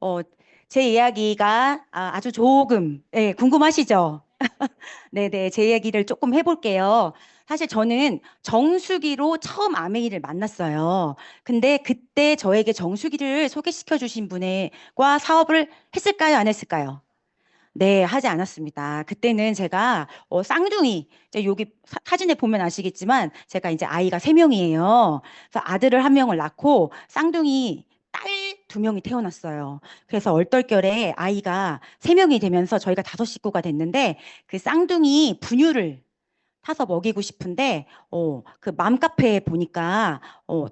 어, 제 이야기가 아주 조금, 예, 궁금하시죠? 네네, 제 이야기를 조금 해볼게요. 사실 저는 정수기로 처음 아메이를 만났어요. 근데 그때 저에게 정수기를 소개시켜 주신 분과 사업을 했을까요? 안 했을까요? 네, 하지 않았습니다. 그때는 제가 쌍둥이, 이제 여기 사진에 보면 아시겠지만 제가 이제 아이가 세 명이에요. 그래서 아들을 한 명을 낳고 쌍둥이 딸 두 명이 태어났어요. 그래서 얼떨결에 아이가 세 명이 되면서 저희가 다섯 식구가 됐는데 그 쌍둥이 분유를 타서 먹이고 싶은데 그 맘카페에 보니까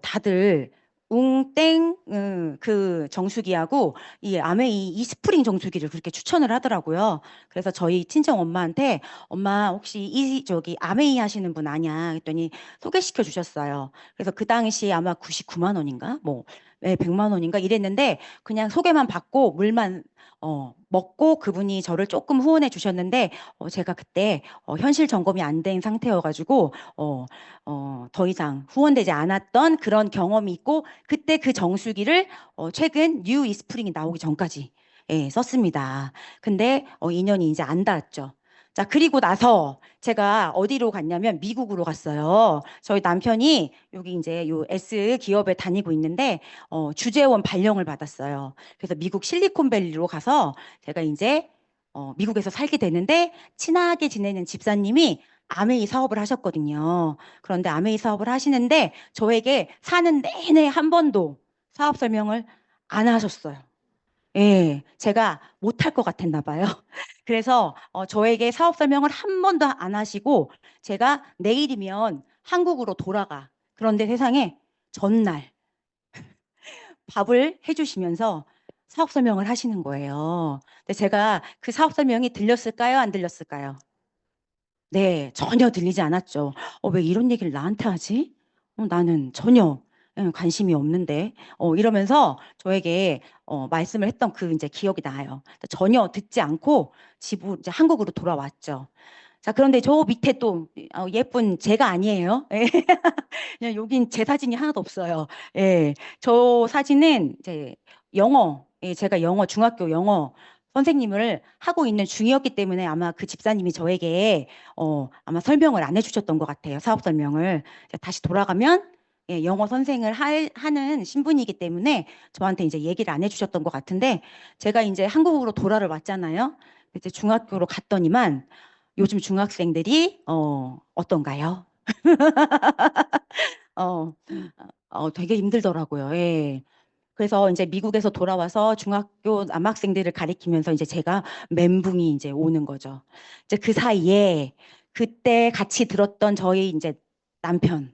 다들 웅땡 그 정수기하고 이 아메이 이스프링 정수기를 그렇게 추천을 하더라고요. 그래서 저희 친정 엄마한테 엄마 혹시 이 저기 아메이 하시는 분 아냐 했더니 소개시켜 주셨어요. 그래서 그 당시 아마 99만 원인가 뭐 100만 원인가 이랬는데 그냥 소개만 받고 물만 먹고 그분이 저를 조금 후원해 주셨는데 제가 그때 현실 점검이 안 된 상태여가지고 더 이상 후원되지 않았던 그런 경험이 있고 그때 그 정수기를 최근 뉴 이스프링이 나오기 전까지 예, 썼습니다. 근데 2년이 이제 안 닿았죠. 자, 그리고 나서 제가 어디로 갔냐면 미국으로 갔어요. 저희 남편이 여기 이제 요 S 기업에 다니고 있는데 주재원 발령을 받았어요. 그래서 미국 실리콘밸리로 가서 제가 이제 미국에서 살게 되는데 친하게 지내는 집사님이 아메이 사업을 하셨거든요. 그런데 아메이 사업을 하시는데 저에게 사는 내내 한 번도 사업 설명을 안 하셨어요. 예, 제가 못할 것 같았나 봐요. 그래서 저에게 사업 설명을 한 번도 안 하시고 제가 내일이면 한국으로 돌아가. 그런데 세상에 전날 밥을 해주시면서 사업 설명을 하시는 거예요. 근데 제가 그 사업 설명이 들렸을까요? 안 들렸을까요? 네, 전혀 들리지 않았죠. 왜 이런 얘기를 나한테 하지? 나는 전혀 관심이 없는데. 이러면서 저에게 말씀을 했던 그 이제 기억이 나요. 전혀 듣지 않고 집으로 이제 한국으로 돌아왔죠. 자, 그런데 저 밑에 또 예쁜 제가 아니에요. 예. 그냥 여긴 제 사진이 하나도 없어요. 예. 저 사진은 이제 영어, 예, 제가 영어, 중학교 영어 선생님을 하고 있는 중이었기 때문에 아마 그 집사님이 저에게 아마 설명을 안 해주셨던 것 같아요. 사업 설명을. 자, 다시 돌아가면 예, 영어 선생을 하는 신분이기 때문에 저한테 이제 얘기를 안 해주셨던 것 같은데 제가 이제 한국으로 돌아를 왔잖아요. 이제 중학교로 갔더니만 요즘 중학생들이 어떤가요? 어, 되게 힘들더라고요. 예. 그래서 이제 미국에서 돌아와서 중학교 남학생들을 가리키면서 이제 제가 멘붕이 이제 오는 거죠. 이제 그 사이에 그때 같이 들었던 저희 이제 남편,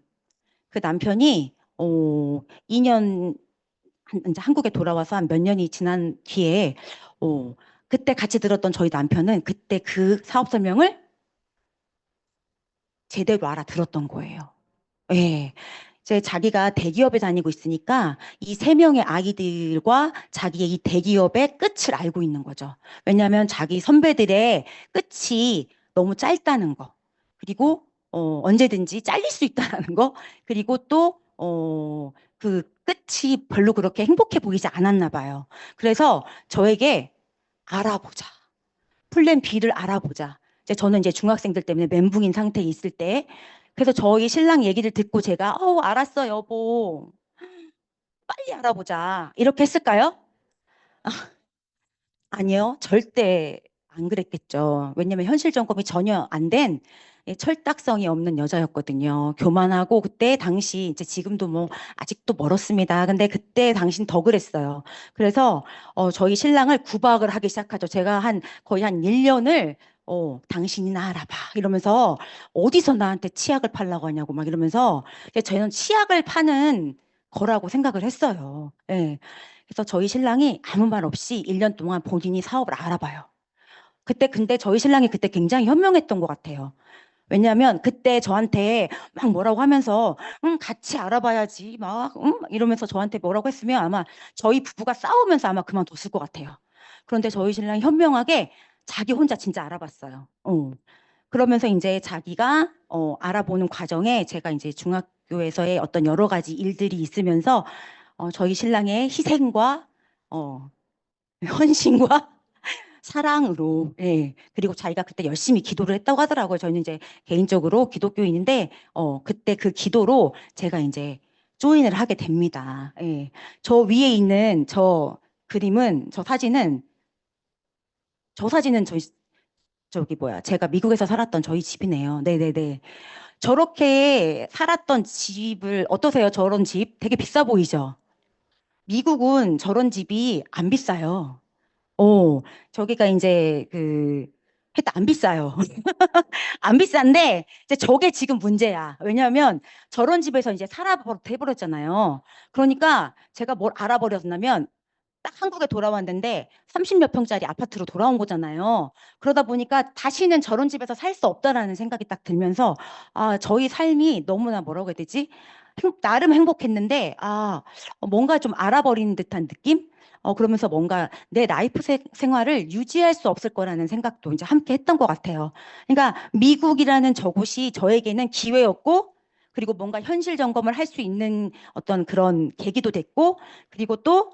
그 남편이 2년 이제 한국에 돌아와서 한 몇 년이 지난 뒤에 그때 같이 들었던 저희 남편은 그때 그 사업 설명을 제대로 알아들었던 거예요. 예. 이제 자기가 대기업에 다니고 있으니까 이 세 명의 아이들과 자기의 이 대기업의 끝을 알고 있는 거죠. 왜냐하면 자기 선배들의 끝이 너무 짧다는 거. 그리고 언제든지 잘릴 수 있다는 거. 그리고 또 그 끝이 별로 그렇게 행복해 보이지 않았나 봐요. 그래서 저에게 알아보자. 플랜 B를 알아보자. 이제 저는 이제 중학생들 때문에 멘붕인 상태에 있을 때, 그래서 저희 신랑 얘기를 듣고 제가, 알았어, 여보. 빨리 알아보자. 이렇게 했을까요? 아니요. 절대 안 그랬겠죠. 왜냐면 현실 점검이 전혀 안 된 철딱성이 없는 여자였거든요. 교만하고 그때 당시 이제 지금도 뭐 아직도 멀었습니다. 근데 그때 당신 더 그랬어요. 그래서 저희 신랑을 구박을 하기 시작하죠. 제가 한 거의 한 1년을 당신이나 알아봐 이러면서 어디서 나한테 치약을 팔라고 하냐고 막 이러면서 저는 치약을 파는 거라고 생각을 했어요. 예. 그래서 저희 신랑이 아무 말 없이 1년 동안 본인이 사업을 알아봐요. 그때 근데 저희 신랑이 그때 굉장히 현명했던 것 같아요. 왜냐하면 그때 저한테 막 뭐라고 하면서 같이 알아봐야지 막 이러면서 저한테 뭐라고 했으면 아마 저희 부부가 싸우면서 아마 그만뒀을 것 같아요. 그런데 저희 신랑이 현명하게 자기 혼자 진짜 알아봤어요. 그러면서 이제 자기가 알아보는 과정에 제가 이제 중학교에서의 어떤 여러 가지 일들이 있으면서 저희 신랑의 희생과 어, 헌신과 사랑으로, 예. 그리고 자기가 그때 열심히 기도를 했다고 하더라고요. 저는 이제 개인적으로 기독교인인데, 그때 그 기도로 제가 이제 조인을 하게 됩니다. 예. 저 위에 있는 저 그림은, 저 사진은 저기 뭐야. 제가 미국에서 살았던 저희 집이네요. 네네네. 저렇게 살았던 집을, 어떠세요? 저런 집? 되게 비싸 보이죠? 미국은 저런 집이 안 비싸요. 어, 저기가 이제 하여튼 안 비싸요. 안 비싼데, 이제 저게 지금 문제야. 왜냐하면 저런 집에서 이제 돼버렸잖아요. 그러니까 제가 뭘 알아버렸냐면, 딱 한국에 돌아왔는데 30몇 평짜리 아파트로 돌아온 거잖아요. 그러다 보니까 다시는 저런 집에서 살 수 없다라는 생각이 딱 들면서, 아, 저희 삶이 너무나 뭐라고 해야 되지? 나름 행복했는데, 뭔가 좀 알아버린 듯한 느낌? 그러면서 뭔가 내 라이프 생활을 유지할 수 없을 거라는 생각도 이제 함께 했던 것 같아요. 그러니까 미국이라는 저곳이 저에게는 기회였고, 그리고 뭔가 현실 점검을 할 수 있는 어떤 그런 계기도 됐고, 그리고 또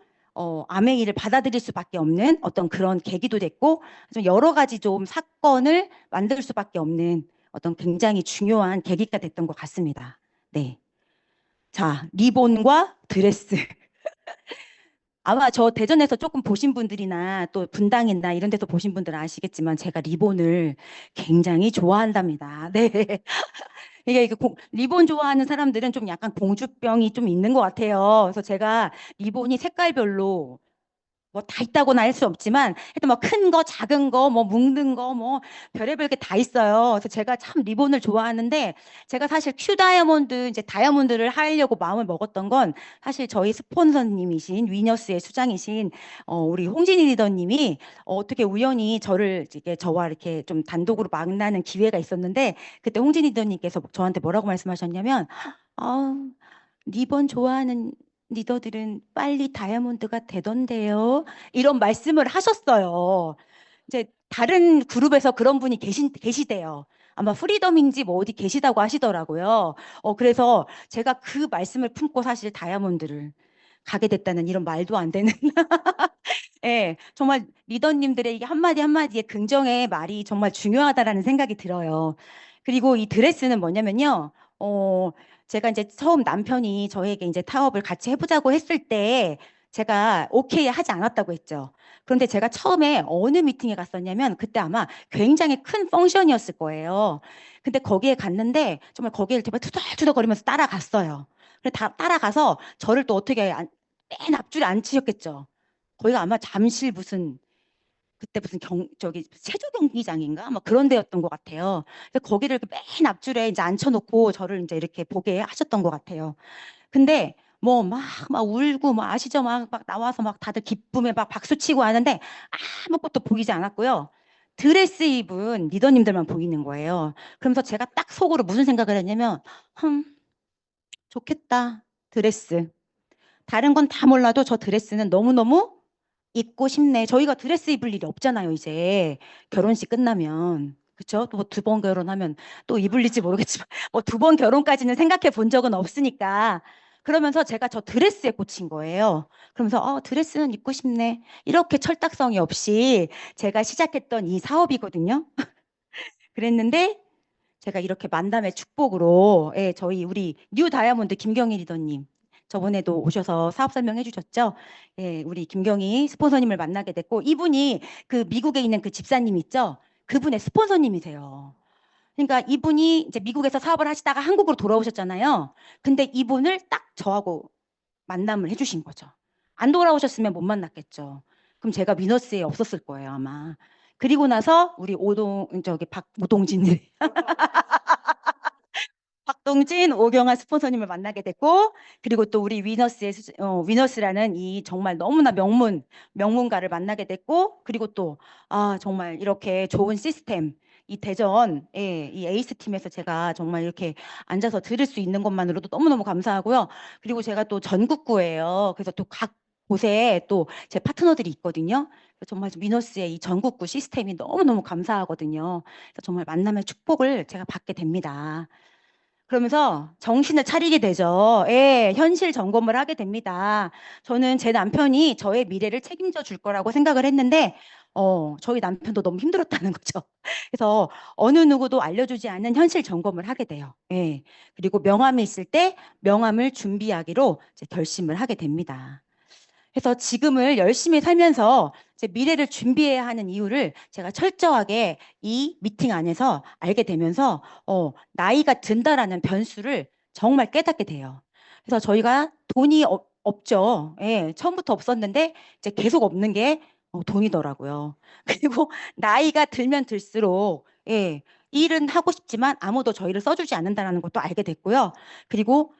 아메이를 받아들일 수밖에 없는 어떤 그런 계기도 됐고, 좀 여러 가지 좀 사건을 만들 수밖에 없는 어떤 굉장히 중요한 계기가 됐던 것 같습니다. 네. 자, 리본과 드레스. 아마 저 대전에서 조금 보신 분들이나 또 분당이나 이런 데서 보신 분들은 아시겠지만 제가 리본을 굉장히 좋아한답니다. 네. 이게 리본 좋아하는 사람들은 좀 약간 공주병이 좀 있는 것 같아요. 그래서 제가 리본이 색깔별로 뭐 다 있다고는 할 수 없지만 하여튼 뭐 큰 거, 작은 거, 뭐 묶는 거, 뭐 별의별 게 다 있어요. 그래서 제가 참 리본을 좋아하는데 제가 사실 큐 다이아몬드 이제 다이아몬드를 하려고 마음을 먹었던 건 사실 저희 스폰서님이신 위너스의 수장이신 우리 홍진희 리더님이 어떻게 우연히 저와 이렇게 좀 단독으로 만나는 기회가 있었는데 그때 홍진희 리더님께서 저한테 뭐라고 말씀하셨냐면 아, 리본 좋아하는 리더들은 빨리 다이아몬드가 되던데요. 이런 말씀을 하셨어요. 이제 다른 그룹에서 그런 분이 계시대요. 아마 프리덤인지 뭐 어디 계시다고 하시더라고요. 그래서 제가 그 말씀을 품고 사실 다이아몬드를 가게 됐다는 이런 말도 안 되는 예, 정말 리더님들의 이게 한마디 한마디의 긍정의 말이 정말 중요하다라는 생각이 들어요. 그리고 이 드레스는 뭐냐면요. 제가 이제 처음 남편이 저에게 이제 타업을 같이 해보자고 했을 때 제가 오케이 하지 않았다고 했죠. 그런데 제가 처음에 어느 미팅에 갔었냐면 그때 아마 굉장히 큰 펑션이었을 거예요. 근데 거기에 갔는데 정말 거기를 정말 투덜투덜거리면서 따라갔어요. 그래 따라가서 저를 또 어떻게 맨 앞줄에 앉히셨겠죠. 거기가 아마 잠실 그때 무슨 저기 세조 경기장인가 막 그런 데였던 것 같아요. 그래서 거기를 이렇게 맨 앞줄에 이제 앉혀놓고 저를 이제 이렇게 보게 하셨던 것 같아요. 근데 뭐 막 울고 뭐 아시죠? 막 나와서 막 다들 기쁨에 막 박수 치고 하는데 아무것도 보이지 않았고요. 드레스 입은 리더님들만 보이는 거예요. 그러면서 제가 딱 속으로 무슨 생각을 했냐면, 흠, 좋겠다. 드레스. 다른 건 다 몰라도 저 드레스는 너무너무 입고 싶네. 저희가 드레스 입을 일이 없잖아요, 이제. 결혼식 끝나면. 그쵸? 또 두 번 결혼하면 또 입을 일지 모르겠지만, 뭐 두 번 결혼까지는 생각해 본 적은 없으니까. 그러면서 제가 저 드레스에 꽂힌 거예요. 그러면서, 드레스는 입고 싶네. 이렇게 철딱서니 없이 제가 시작했던 이 사업이거든요. 그랬는데, 제가 이렇게 만남의 축복으로, 예, 우리 뉴 다이아몬드 김경희 리더님. 저번에도 오셔서 사업 설명해 주셨죠? 예, 우리 김경희 스폰서님을 만나게 됐고, 이분이 그 미국에 있는 그 집사님 있죠? 그분의 스폰서님이세요. 그러니까 이분이 이제 미국에서 사업을 하시다가 한국으로 돌아오셨잖아요. 근데 이분을 딱 저하고 만남을 해주신 거죠. 안 돌아오셨으면 못 만났겠죠. 그럼 제가 위너스에 없었을 거예요, 아마. 그리고 나서 우리 오동진 박동진, 오경아 스폰서님을 만나게 됐고, 그리고 또 우리 위너스라는 이 정말 너무나 명문가를 만나게 됐고, 그리고 또, 정말 이렇게 좋은 시스템, 이 대전, 예, 이 에이스 팀에서 제가 정말 이렇게 앉아서 들을 수 있는 것만으로도 너무너무 감사하고요. 그리고 제가 또 전국구예요. 그래서 또 각 곳에 또 제 파트너들이 있거든요. 정말 위너스의 이 전국구 시스템이 너무너무 감사하거든요. 그래서 정말 만남의 축복을 제가 받게 됩니다. 그러면서 정신을 차리게 되죠. 예, 현실 점검을 하게 됩니다. 저는 제 남편이 저의 미래를 책임져 줄 거라고 생각을 했는데, 저희 남편도 너무 힘들었다는 거죠. 그래서 어느 누구도 알려주지 않은 현실 점검을 하게 돼요. 예. 그리고 명함이 있을 때 명함을 준비하기로 이제 결심을 하게 됩니다. 그래서 지금을 열심히 살면서 이제 미래를 준비해야 하는 이유를 제가 철저하게 이 미팅 안에서 알게 되면서 나이가 든다라는 변수를 정말 깨닫게 돼요. 그래서 저희가 돈이 없죠. 예, 처음부터 없었는데 이제 계속 없는 게 돈이더라고요. 그리고 나이가 들면 들수록 일은 하고 싶지만 아무도 저희를 써주지 않는다는 것도 알게 됐고요. 그리고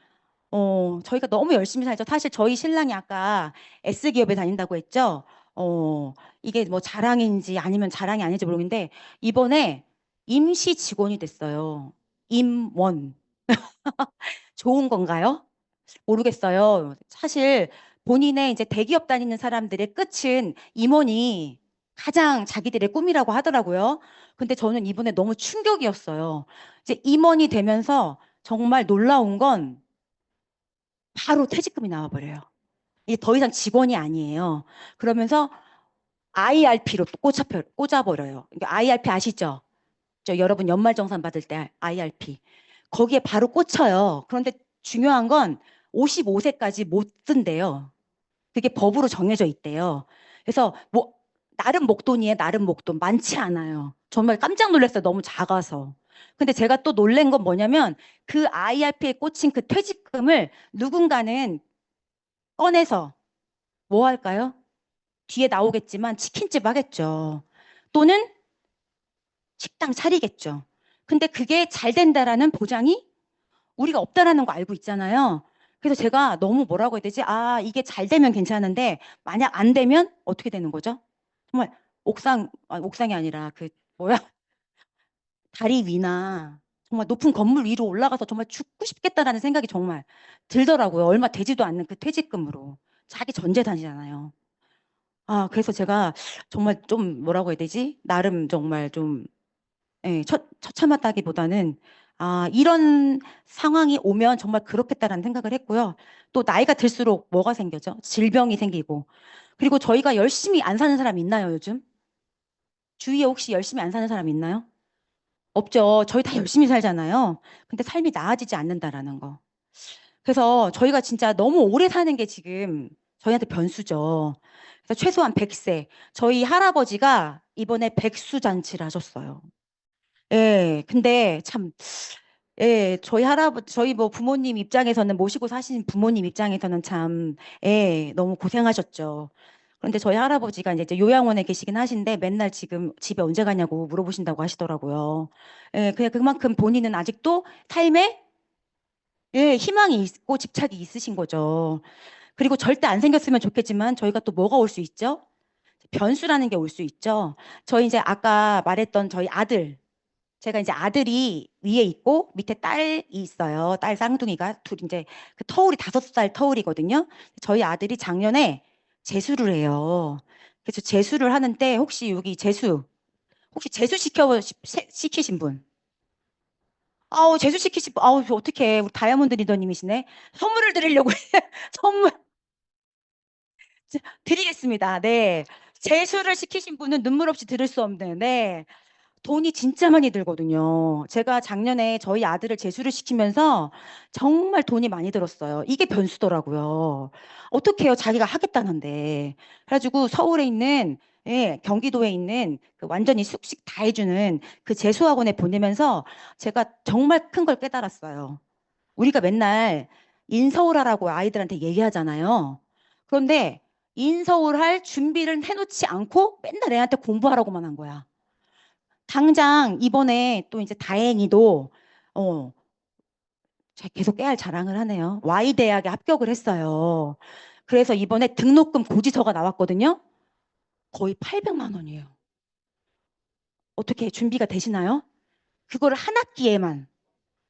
저희가 너무 열심히 살죠. 사실 저희 신랑이 아까 S기업에 다닌다고 했죠. 어, 이게 뭐 자랑인지 아니면 자랑이 아닌지 모르겠는데, 이번에 임시 직원이 됐어요. 임원. 좋은 건가요? 모르겠어요. 사실 본인의 이제 대기업 다니는 사람들의 끝은 임원이 가장 자기들의 꿈이라고 하더라고요. 근데 저는 이번에 너무 충격이었어요. 이제 임원이 되면서 정말 놀라운 건 바로 퇴직금이 나와버려요. 이게 더 이상 직원이 아니에요. 그러면서 IRP로 꽂아버려요. IRP 아시죠? 여러분 연말정산 받을 때 IRP. 거기에 바로 꽂혀요. 그런데 중요한 건 55세까지 못 쓴대요. 그게 법으로 정해져 있대요. 그래서 뭐 나름 목돈이에요. 나름 목돈. 많지 않아요. 정말 깜짝 놀랐어요. 너무 작아서. 근데 제가 또 놀란 건 뭐냐면 그 IRP에 꽂힌 그 퇴직금을 누군가는 꺼내서 뭐 할까요? 뒤에 나오겠지만 치킨집 하겠죠. 또는 식당 차리겠죠. 근데 그게 잘 된다라는 보장이 우리가 없다라는 거 알고 있잖아요. 그래서 제가 너무 뭐라고 해야 되지? 아, 이게 잘 되면 괜찮은데 만약 안 되면 어떻게 되는 거죠? 정말 옥상이 아니라 그 뭐야? 다리 위나 정말 높은 건물 위로 올라가서 정말 죽고 싶겠다라는 생각이 정말 들더라고요. 얼마 되지도 않는 그 퇴직금으로. 자기 전 재산이잖아요. 그래서 제가 정말 좀 뭐라고 해야 되지? 나름 정말 좀, 처참하다기보다는, 이런 상황이 오면 정말 그렇겠다라는 생각을 했고요. 또 나이가 들수록 뭐가 생겨죠? 질병이 생기고. 그리고 저희가 열심히 안 사는 사람 있나요, 요즘? 주위에 혹시 열심히 안 사는 사람 있나요? 없죠. 저희 다 열심히 살잖아요. 근데 삶이 나아지지 않는다라는 거. 그래서 저희가 진짜 너무 오래 사는 게 지금 저희한테 변수죠. 그래서 최소한 100세. 저희 할아버지가 이번에 백수잔치를 하셨어요. 예, 근데 참, 저희 뭐 부모님 입장에서는 모시고 사신 부모님 입장에서는 참, 너무 고생하셨죠. 그런데 저희 할아버지가 이제 요양원에 계시긴 하신데 맨날 지금 집에 언제 가냐고 물어보신다고 하시더라고요. 그냥 그만큼 본인은 아직도 삶에 희망이 있고 집착이 있으신 거죠. 그리고 절대 안 생겼으면 좋겠지만 저희가 또 뭐가 올 수 있죠? 변수라는 게 올 수 있죠. 저희 이제 아까 말했던 저희 아들, 제가 이제 아들이 위에 있고 밑에 딸이 있어요. 딸 쌍둥이가 둘 이제 그 터울이 5살 터울이거든요. 저희 아들이 작년에 재수를 해요. 그래서 재수를 하는데 혹시 여기 혹시 시키신 분? 재수 시키신 분, 어떻게 우리 다이아몬드 리더님이시네. 선물을 드리려고 선물 드리겠습니다. 네. 재수를 시키신 분은 눈물 없이 들을 수 없는, 네. 돈이 진짜 많이 들거든요. 제가 작년에 저희 아들을 재수를 시키면서 정말 돈이 많이 들었어요. 이게 변수더라고요. 어떻게 해요? 자기가 하겠다는데. 그래가지고 서울에 있는, 경기도에 있는 그 완전히 숙식 다 해주는 그 재수학원에 보내면서 제가 정말 큰 걸 깨달았어요. 우리가 맨날 인서울하라고 아이들한테 얘기하잖아요. 그런데 인서울 할 준비를 해놓지 않고 맨날 애한테 공부하라고만 한 거야. 당장 이번에 또 이제 다행히도 어 제가 계속 깨알 자랑을 하네요. Y대학에 합격을 했어요. 그래서 이번에 등록금 고지서가 나왔거든요. 거의 800만 원이에요. 어떻게 준비가 되시나요? 그거를 한 학기에만.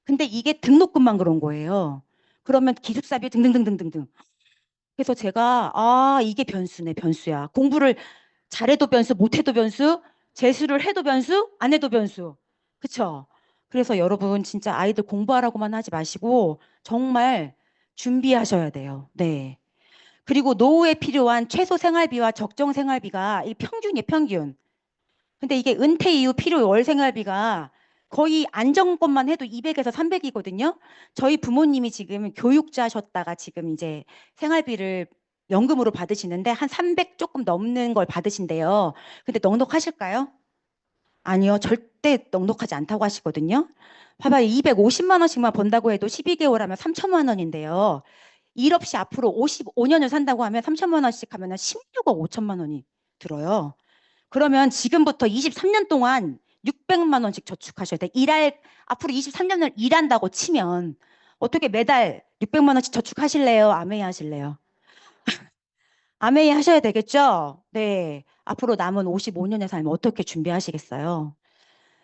근데 이게 등록금만 그런 거예요. 그러면 기숙사비 등등등등등등. 그래서 제가 이게 변수네, 변수야. 공부를 잘해도 변수, 못해도 변수, 재수를 해도 변수, 안 해도 변수. 그쵸? 그래서 여러분 진짜 아이들 공부하라고만 하지 마시고 정말 준비하셔야 돼요. 네. 그리고 노후에 필요한 최소 생활비와 적정 생활비가 이 평균이에요, 평균. 근데 이게 은퇴 이후 필요 월 생활비가 거의 안정권만 해도 200에서 300이거든요. 저희 부모님이 지금 교육자셨다가 지금 이제 생활비를 연금으로 받으시는데 한 300 조금 넘는 걸 받으신대요. 근데 넉넉하실까요? 아니요, 절대 넉넉하지 않다고 하시거든요. 봐봐요, 250만 원씩만 번다고 해도 12개월 하면 3천만 원인데요. 일 없이 앞으로 55년을 산다고 하면 3천만 원씩 하면 16억 5천만 원이 들어요. 그러면 지금부터 23년 동안 600만 원씩 저축하셔야 돼. 앞으로 23년을 일한다고 치면 어떻게 매달 600만 원씩 저축하실래요? 아메이 하실래요? 아메이 하셔야 되겠죠? 네. 앞으로 남은 55년의 삶 어떻게 준비하시겠어요?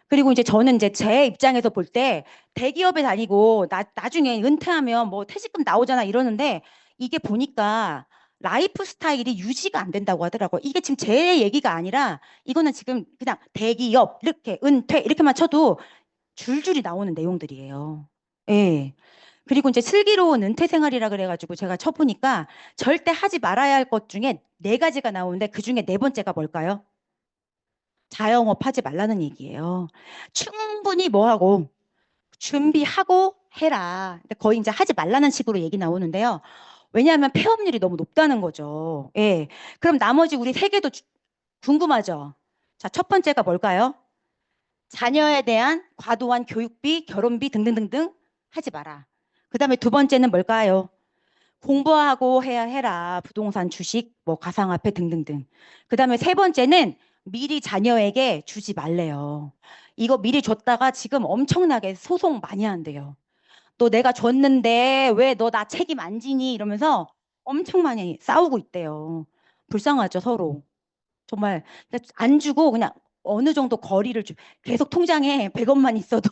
그리고 이제 저는 이제 제 입장에서 볼 때 대기업에 다니고 나중에 은퇴하면 뭐 퇴직금 나오잖아 이러는데 이게 보니까 라이프 스타일이 유지가 안 된다고 하더라고요. 이게 지금 제 얘기가 아니라 이거는 지금 그냥 대기업 이렇게 은퇴 이렇게만 쳐도 줄줄이 나오는 내용들이에요. 예. 그리고 이제 슬기로운 은퇴 생활이라 그래가지고 제가 쳐보니까 절대 하지 말아야 할 것 중에 네 가지가 나오는데 그 중에 네 번째가 뭘까요? 자영업 하지 말라는 얘기예요. 충분히 뭐 하고 준비하고 해라. 근데 거의 이제 하지 말라는 식으로 얘기 나오는데요. 왜냐하면 폐업률이 너무 높다는 거죠. 예. 그럼 나머지 우리 세 개도 궁금하죠? 자, 첫 번째가 뭘까요? 자녀에 대한 과도한 교육비, 결혼비 등등등등 하지 마라. 그 다음에 두 번째는 뭘까요? 공부하고 해야 해라. 부동산, 주식, 뭐 가상화폐 등등등. 그 다음에 세 번째는 미리 자녀에게 주지 말래요. 이거 미리 줬다가 지금 엄청나게 소송 많이 한대요. 너 내가 줬는데 왜 너 나 책임 안 지니? 이러면서 엄청 많이 싸우고 있대요. 불쌍하죠, 서로. 정말 안 주고 그냥 어느 정도 거리를 계속 통장에 100원만 있어도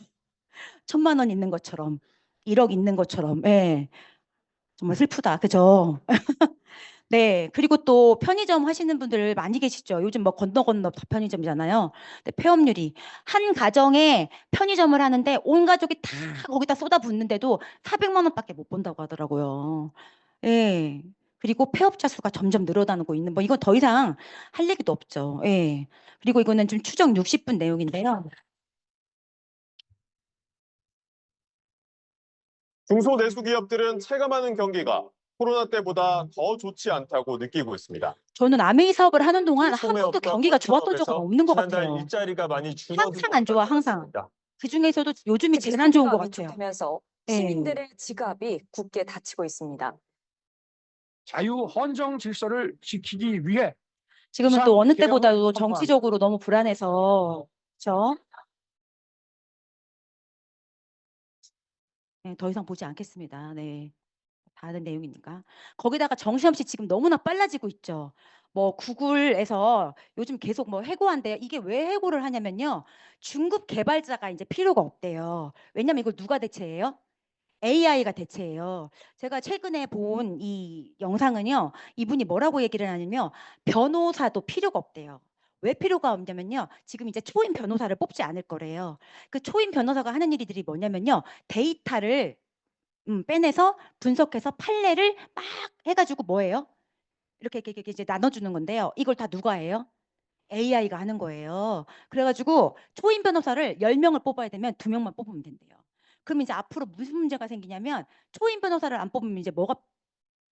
1000만 원 있는 것처럼 1억 있는 것처럼. 예. 정말 슬프다. 그죠? 네. 그리고 또 편의점 하시는 분들 많이 계시죠. 요즘 뭐 건너 건너 다 편의점이잖아요. 근데 폐업률이 한 가정에 편의점을 하는데 온 가족이 다 거기다 쏟아붓는데도 400만 원밖에 못 번다고 하더라고요. 예. 그리고 폐업자 수가 점점 늘어나고 있는 뭐 이건 더 이상 할 얘기도 없죠. 예. 그리고 이거는 좀 추정 60분 내용인데요. 중소내수기업들은 체감하는 경기가 코로나 때보다 더 좋지 않다고 느끼고 있습니다. 저는 아메이 사업을 하는 동안 한 번도 소매업과 경기가 좋았던 적은 포천업에서 없는 것 지난달 같아요. 일자리가 많이 항상 안 좋아, 항상. 줄어들었습니다. 그 중에서도 요즘이 특히 제일 안 좋은 것 소비가 같아요. 위축되면서 예. 시민들의 지갑이 굳게 닫히고 있습니다. 자유 헌정 질서를 지키기 위해 지금은 부산 또 어느 개항을 때보다도 선포한 정치적으로 너무 불안해서 그렇죠? 네, 더 이상 보지 않겠습니다. 네. 다른 내용이니까. 거기다가 정신없이 지금 너무나 빨라지고 있죠. 뭐 구글에서 요즘 계속 뭐 해고한대요. 이게 왜 해고를 하냐면요. 중급 개발자가 이제 필요가 없대요. 왜냐면 이걸 누가 대체해요? AI가 대체해요. 제가 최근에 본 이 영상은요. 이분이 뭐라고 얘기를 하냐면 변호사도 필요가 없대요. 왜 필요가 없냐면요. 지금 이제 초임 변호사를 뽑지 않을 거래요. 그 초임 변호사가 하는 일들이 뭐냐면요. 데이터를 빼내서 분석해서 판례를 막 해가지고 뭐예요? 이렇게 이제 나눠주는 건데요. 이걸 다 누가 해요? AI가 하는 거예요. 그래가지고 초임 변호사를 10명을 뽑아야 되면 2명만 뽑으면 된대요. 그럼 이제 앞으로 무슨 문제가 생기냐면 초임 변호사를 안 뽑으면 이제 뭐가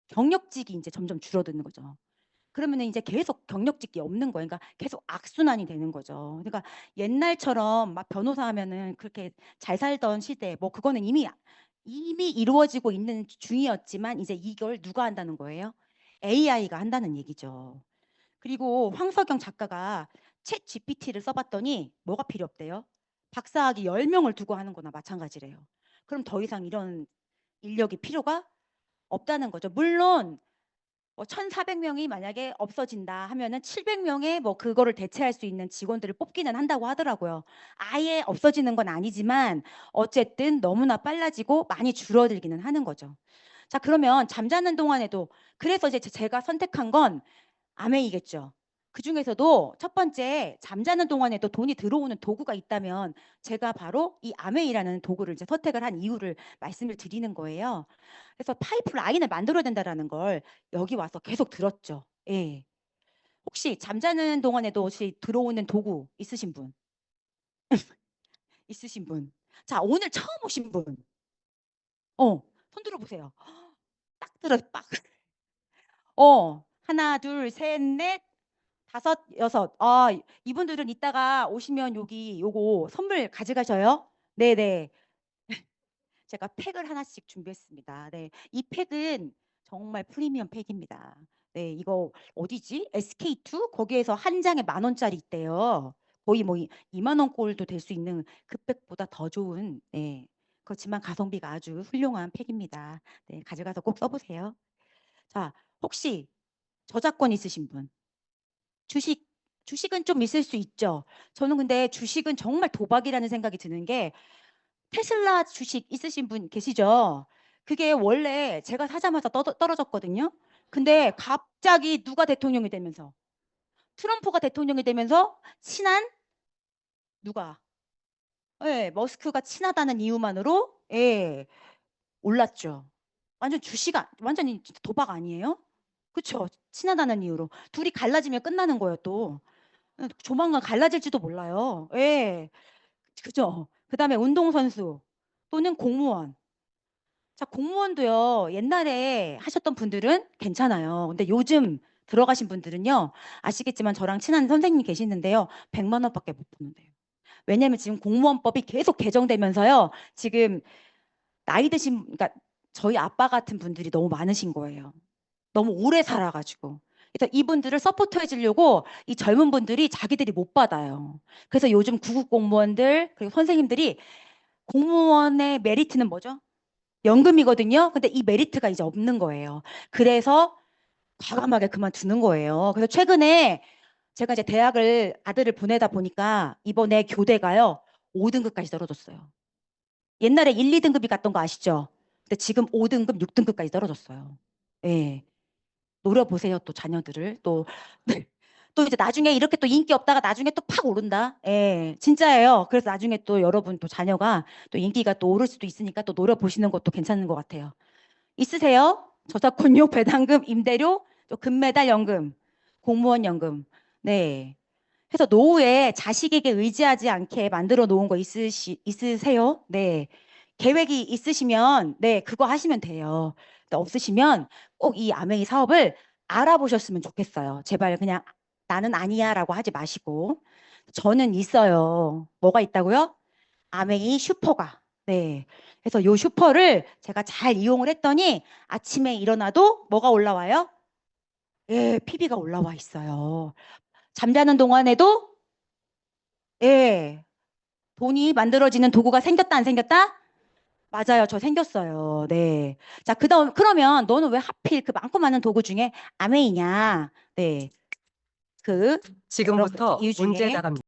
경력직이 이제 점점 줄어드는 거죠. 그러면 이제 계속 경력직이 없는 거예요. 그러니까 계속 악순환이 되는 거죠. 그러니까 옛날처럼 막 변호사 하면은 그렇게 잘 살던 시대, 뭐 그거는 이미 이루어지고 있는 중이었지만 이제 이걸 누가 한다는 거예요? AI가 한다는 얘기죠. 그리고 황석영 작가가 챗 GPT를 써봤더니 뭐가 필요 없대요? 박사학위 10명을 두고 하는 거나 마찬가지래요. 그럼 더 이상 이런 인력이 필요가 없다는 거죠. 물론 1,400명이 만약에 없어진다 하면은 700명의 뭐 그거를 대체할 수 있는 직원들을 뽑기는 한다고 하더라고요. 아예 없어지는 건 아니지만 어쨌든 너무나 빨라지고 많이 줄어들기는 하는 거죠. 자, 그러면 잠자는 동안에도 그래서 이제 제가 선택한 건 아메이겠죠. 그중에서도 첫 번째, 잠자는 동안에도 돈이 들어오는 도구가 있다면 제가 바로 이 아메이라는 도구를 이제 선택을 한 이유를 말씀을 드리는 거예요. 그래서 파이프라인을 만들어야 된다라는 걸 여기 와서 계속 들었죠. 예. 혹시 잠자는 동안에도 혹시 들어오는 도구 있으신 분? 있으신 분? 자, 오늘 처음 오신 분. 손 들어보세요. 딱 들어, 빡. 하나, 둘, 셋, 넷, 다섯, 여섯. 아, 이분들은 이따가 오시면 여기 요거 선물 가져가셔요. 네네. 제가 팩을 하나씩 준비했습니다. 네. 이 팩은 정말 프리미엄 팩입니다. 네, 이거 어디지? SK2? 거기에서 한 장에 10,000원짜리 있대요. 거의 뭐 2만 원 꼴도 될 수 있는 그 팩보다 더 좋은, 네. 그렇지만 가성비가 아주 훌륭한 팩입니다. 네, 가져가서 꼭 써보세요. 자, 혹시 저작권 있으신 분? 주식은 좀 있을 수 있죠. 저는 근데 주식은 정말 도박이라는 생각이 드는 게 테슬라 주식 있으신 분 계시죠? 그게 원래 제가 사자마자 떨어졌거든요. 근데 갑자기 누가 대통령이 되면서 트럼프가 대통령이 되면서 친한 누가 머스크가 친하다는 이유만으로 올랐죠. 완전히 도박 아니에요? 그쵸? 친하다는 이유로 둘이 갈라지면 끝나는 거예요. 또 조만간 갈라질지도 몰라요. 그죠? 그다음에 운동선수 또는 공무원. 자, 공무원도요, 옛날에 하셨던 분들은 괜찮아요. 근데 요즘 들어가신 분들은요, 아시겠지만 저랑 친한 선생님이 계시는데요, 100만 원밖에 못 버는데요. 왜냐면 지금 공무원법이 계속 개정되면서요, 지금 나이 드신, 그러니까 저희 아빠 같은 분들이 너무 많으신 거예요. 너무 오래 살아가지고. 그래서 이분들을 서포트해 주려고 이 젊은 분들이 자기들이 못 받아요. 그래서 요즘 구급 공무원들, 그리고 선생님들이 공무원의 메리트는 뭐죠? 연금이거든요. 근데 이 메리트가 이제 없는 거예요. 그래서 과감하게 그만두는 거예요. 그래서 최근에 제가 이제 대학을 아들을 보내다 보니까 이번에 교대가요, 5등급까지 떨어졌어요. 옛날에 1, 2등급이 갔던 거 아시죠? 근데 지금 5등급, 6등급까지 떨어졌어요. 예. 노려보세요, 또 자녀들을. 또, 네. 또 이제 나중에 이렇게 또 인기 없다가 나중에 또 팍 오른다. 진짜예요. 그래서 나중에 또 여러분 또 자녀가 또 인기가 또 오를 수도 있으니까 또 노려보시는 것도 괜찮은 것 같아요. 있으세요? 저작권료, 배당금, 임대료, 또 금메달 연금, 공무원 연금. 네. 그래서 노후에 자식에게 의지하지 않게 만들어 놓은 거 있으세요? 네. 계획이 있으시면, 네, 그거 하시면 돼요. 근데 없으시면 꼭 이 아메이 사업을 알아보셨으면 좋겠어요. 제발 그냥 나는 아니야 라고 하지 마시고. 저는 있어요. 뭐가 있다고요? 아메이 슈퍼가. 네. 그래서 요 슈퍼를 제가 잘 이용을 했더니 아침에 일어나도 뭐가 올라와요? PB가 올라와 있어요. 잠자는 동안에도 돈이 만들어지는 도구가 생겼다, 안 생겼다? 맞아요. 저 생겼어요. 네. 자, 그러면 너는 왜 하필 그 많고 많은 도구 중에 아메이냐? 네. 지금부터 이유 중에 문제 나갑니다.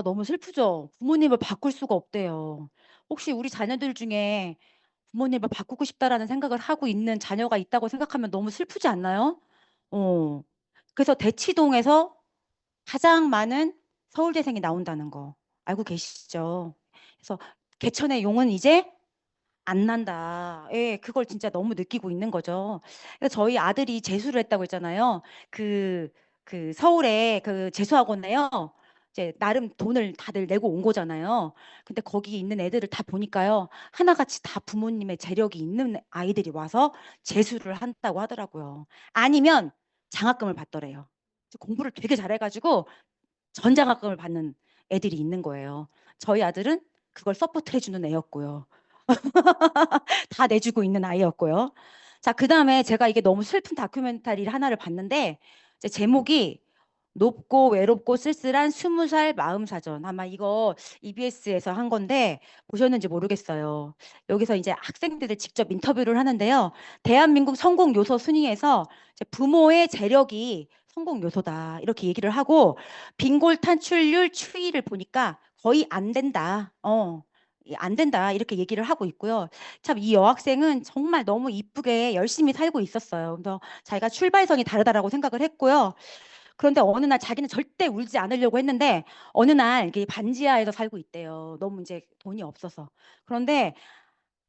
너무 슬프죠. 부모님을 바꿀 수가 없대요. 혹시 우리 자녀들 중에 부모님을 바꾸고 싶다라는 생각을 하고 있는 자녀가 있다고 생각하면 너무 슬프지 않나요? 어. 그래서 대치동에서 가장 많은 서울대생이 나온다는 거 알고 계시죠? 그래서 개천의 용은 이제 안 난다. 그걸 진짜 너무 느끼고 있는 거죠. 그래서 저희 아들이 재수를 했다고 했잖아요. 그 서울에 그 재수학원에요. 이제 나름 돈을 다들 내고 온 거잖아요. 근데 거기 있는 애들을 다 보니까요, 하나같이 다 부모님의 재력이 있는 아이들이 와서 재수를 한다고 하더라고요. 아니면 장학금을 받더래요. 공부를 되게 잘해가지고 전장학금을 받는 애들이 있는 거예요. 저희 아들은 그걸 서포트 해주는 애였고요. 다 내주고 있는 아이였고요. 자, 그 다음에 제가 이게 너무 슬픈 다큐멘터리를 하나를 봤는데, 이제 제목이 높고 외롭고 쓸쓸한 20살 마음사전. 아마 이거 EBS에서 한 건데 보셨는지 모르겠어요. 여기서 이제 학생들을 직접 인터뷰를 하는데요. 대한민국 성공 요소 순위에서 이제 부모의 재력이 성공 요소다 이렇게 얘기를 하고, 빈골 탈출률 추이를 보니까 거의 안 된다. 안 된다 이렇게 얘기를 하고 있고요. 참 이 여학생은 정말 너무 이쁘게 열심히 살고 있었어요. 그래서 자기가 출발선이 다르다라고 생각을 했고요. 그런데 어느 날 자기는 절대 울지 않으려고 했는데 어느 날 이게 반지하에서 살고 있대요. 너무 이제 돈이 없어서. 그런데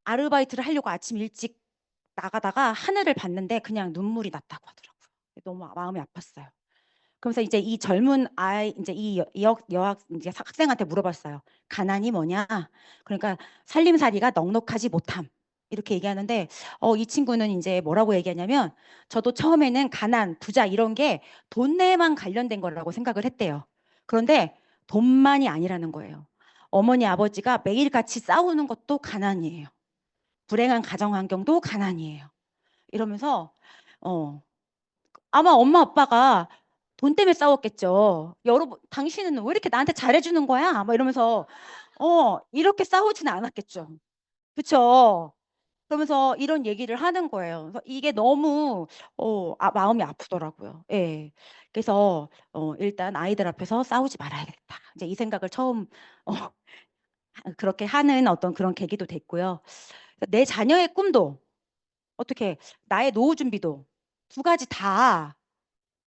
아르바이트를 하려고 아침 일찍 나가다가 하늘을 봤는데 그냥 눈물이 났다고 하더라고요. 너무 마음이 아팠어요. 그러면서 이제 이 젊은 아이 이제 여학 이제 학생한테 물어봤어요. 가난이 뭐냐? 그러니까 살림살이가 넉넉하지 못함. 이렇게 얘기하는데 이 친구는 이제 뭐라고 얘기하냐면 저도 처음에는 가난, 부자 이런 게 돈에만 관련된 거라고 생각을 했대요. 그런데 돈만이 아니라는 거예요. 어머니 아버지가 매일같이 싸우는 것도 가난이에요. 불행한 가정 환경도 가난이에요. 이러면서 어 아마 엄마 아빠가 돈 때문에 싸웠겠죠. 여러분, 당신은 왜 이렇게 나한테 잘해주는 거야? 막 이러면서 이렇게 싸우지는 않았겠죠. 그쵸? 그러면서 이런 얘기를 하는 거예요. 그래서 이게 너무 마음이 아프더라고요. 예. 그래서 일단 아이들 앞에서 싸우지 말아야겠다. 이제 이 생각을 처음 어, 그렇게 하는 어떤 그런 계기도 됐고요. 내 자녀의 꿈도 어떻게 나의 노후 준비도 두 가지 다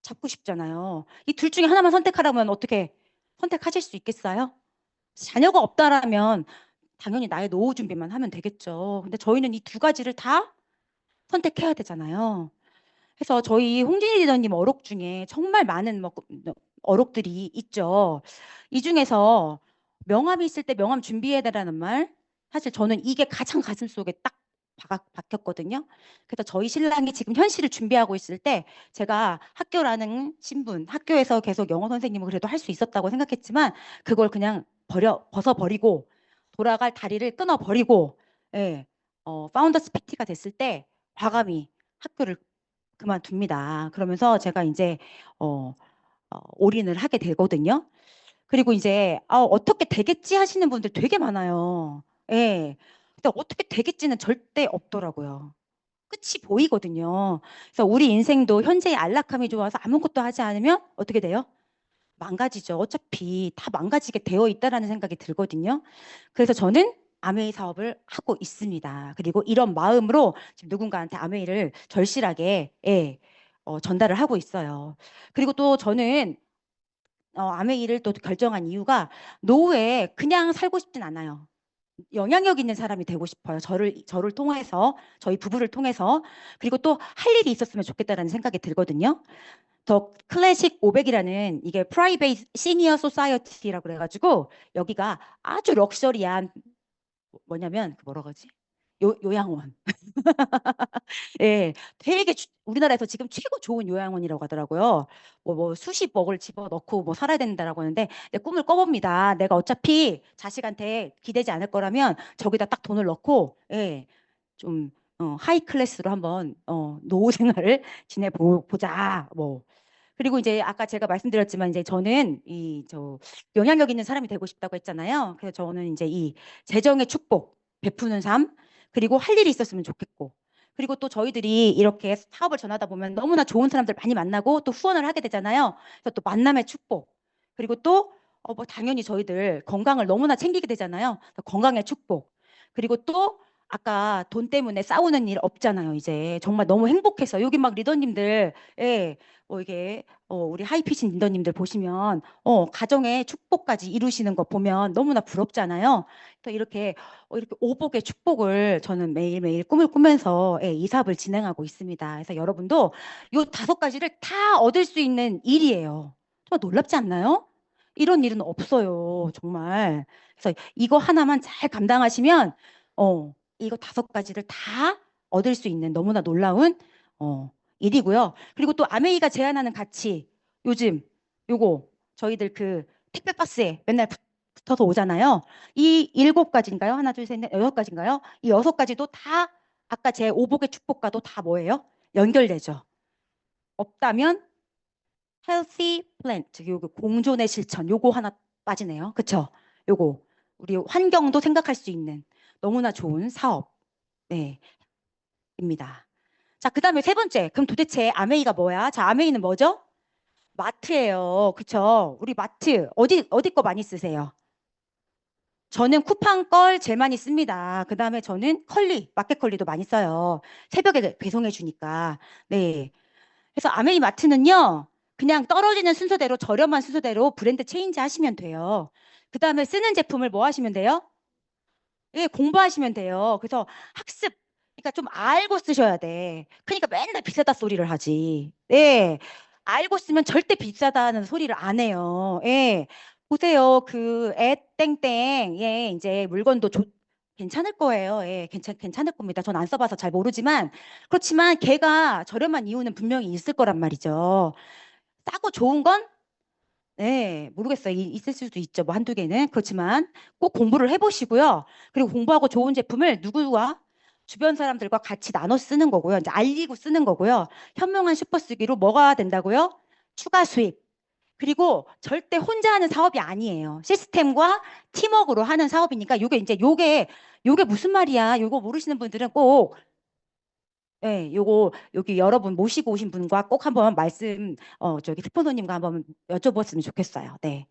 잡고 싶잖아요. 이 둘 중에 하나만 선택하라면 어떻게 선택하실 수 있겠어요? 자녀가 없다라면 당연히 나의 노후 준비만 하면 되겠죠. 근데 저희는 이 두 가지를 다 선택해야 되잖아요. 그래서 저희 홍진희 리더님 어록 중에 정말 많은 어록들이 있죠. 이 중에서 명함이 있을 때 명함 준비해야 되라는 말, 사실 저는 이게 가장 가슴 속에 딱 박혔거든요. 그래서 저희 신랑이 지금 현실을 준비하고 있을 때 제가 학교라는 신분, 학교에서 계속 영어 선생님을 그래도 할 수 있었다고 생각했지만 그걸 그냥 벗어버리고 돌아갈 다리를 끊어버리고 예, 파운더스 PT가 됐을 때 과감히 학교를 그만둡니다. 그러면서 제가 이제 올인을 하게 되거든요. 그리고 이제 어떻게 되겠지 하시는 분들 되게 많아요. 예. 근데 어떻게 되겠지는 절대 없더라고요. 끝이 보이거든요. 그래서 우리 인생도 현재의 안락함이 좋아서 아무것도 하지 않으면 어떻게 돼요? 망가지죠. 어차피 다 망가지게 되어 있다라는 생각이 들거든요. 그래서 저는 아메이 사업을 하고 있습니다. 그리고 이런 마음으로 지금 누군가한테 아메이를 절실하게 전달을 하고 있어요. 그리고 또 저는 아메이를 또 결정한 이유가 노후에 그냥 살고 싶진 않아요. 영향력 있는 사람이 되고 싶어요. 저를 통해서, 저희 부부를 통해서. 그리고 또 할 일이 있었으면 좋겠다라는 생각이 들거든요. 더 클래식 500이라는 이게 프라이베이트 시니어 소사이어티라고 그래가지고 여기가 아주 럭셔리한 뭐냐면 뭐라 그러지? 요양원. 예, 되게 우리나라에서 지금 최고 좋은 요양원이라고 하더라고요. 뭐 수십억을 집어넣고 뭐 살아야 된다라고 하는데 내 꿈을 꿔봅니다. 내가 어차피 자식한테 기대지 않을 거라면 저기다 딱 돈을 넣고 좀 하이 클래스로 한번 노후 생활을 지내보자. 뭐 그리고 이제 아까 제가 말씀드렸지만 이제 저는 영향력 있는 사람이 되고 싶다고 했잖아요. 그래서 저는 이제 이 재정의 축복 베푸는 삶 그리고 할 일이 있었으면 좋겠고 그리고 또 저희들이 이렇게 사업을 전하다 보면 너무나 좋은 사람들 많이 만나고 또 후원을 하게 되잖아요. 그래서 또 만남의 축복 그리고 또 뭐 당연히 저희들 건강을 너무나 챙기게 되잖아요. 건강의 축복 그리고 또 아까 돈 때문에 싸우는 일 없잖아요. 이제 정말 너무 행복해서 여기 막 리더님들 이게 우리 하이피신 리더님들 보시면 가정의 축복까지 이루시는 거 보면 너무나 부럽잖아요. 또 이렇게 오복의 축복을 저는 매일매일 꿈을 꾸면서 이 사업을 진행하고 있습니다. 그래서 여러분도 요 5가지를 다 얻을 수 있는 일이에요. 정말 놀랍지 않나요? 이런 일은 없어요. 정말. 그래서 이거 하나만 잘 감당하시면 이거 5가지를 다 얻을 수 있는 너무나 놀라운 일이고요. 그리고 또 아메이가 제안하는 가치 요즘 요거 저희들 그 택배 박스에 맨날 붙어서 오잖아요. 이 7가지인가요? 하나, 둘, 셋, 넷, 6가지인가요? 이 6가지도 다 아까 제 오복의 축복과도 다 뭐예요? 연결되죠. 없다면 healthy plant 요거 공존의 실천 요거 하나 빠지네요. 그쵸? 요거 우리 환경도 생각할 수 있는 너무나 좋은 사업 입니다. 자, 그 다음에 3번째. 그럼 도대체 아메이가 뭐야? 자, 아메이는 뭐죠? 마트예요. 그쵸? 우리 마트 어디 거 많이 쓰세요? 저는 쿠팡 걸 제일 많이 씁니다. 그 다음에 저는 마켓컬리도 많이 써요. 새벽에 배송해 주니까. 네. 그래서 아메이 마트는요. 그냥 떨어지는 순서대로 저렴한 순서대로 브랜드 체인지 하시면 돼요. 그 다음에 쓰는 제품을 뭐 하시면 돼요? 예, 공부하시면 돼요. 그래서 학습, 그러니까 좀 알고 쓰셔야 돼. 그러니까 맨날 비싸다 소리를 하지. 예, 알고 쓰면 절대 비싸다는 소리를 안 해요. 예, 보세요. 그 땡땡, 예, 이제 물건도 괜찮을 거예요. 예, 괜찮을 겁니다. 전 안 써봐서 잘 모르지만, 그렇지만 걔가 저렴한 이유는 분명히 있을 거란 말이죠. 싸고 좋은 건 네, 모르겠어요. 있을 수도 있죠. 뭐 한두 개는. 그렇지만 꼭 공부를 해보시고요. 그리고 공부하고 좋은 제품을 누구와 주변 사람들과 같이 나눠 쓰는 거고요. 이제 알리고 쓰는 거고요. 현명한 슈퍼 쓰기로 뭐가 된다고요? 추가 수익. 그리고 절대 혼자 하는 사업이 아니에요. 시스템과 팀워크로 하는 사업이니까 요게 무슨 말이야? 요거 모르시는 분들은 꼭 네, 요거 여기 여러분 모시고 오신 분과 꼭 한번 저기 스포너님과 한번 여쭤봤으면 좋겠어요. 네.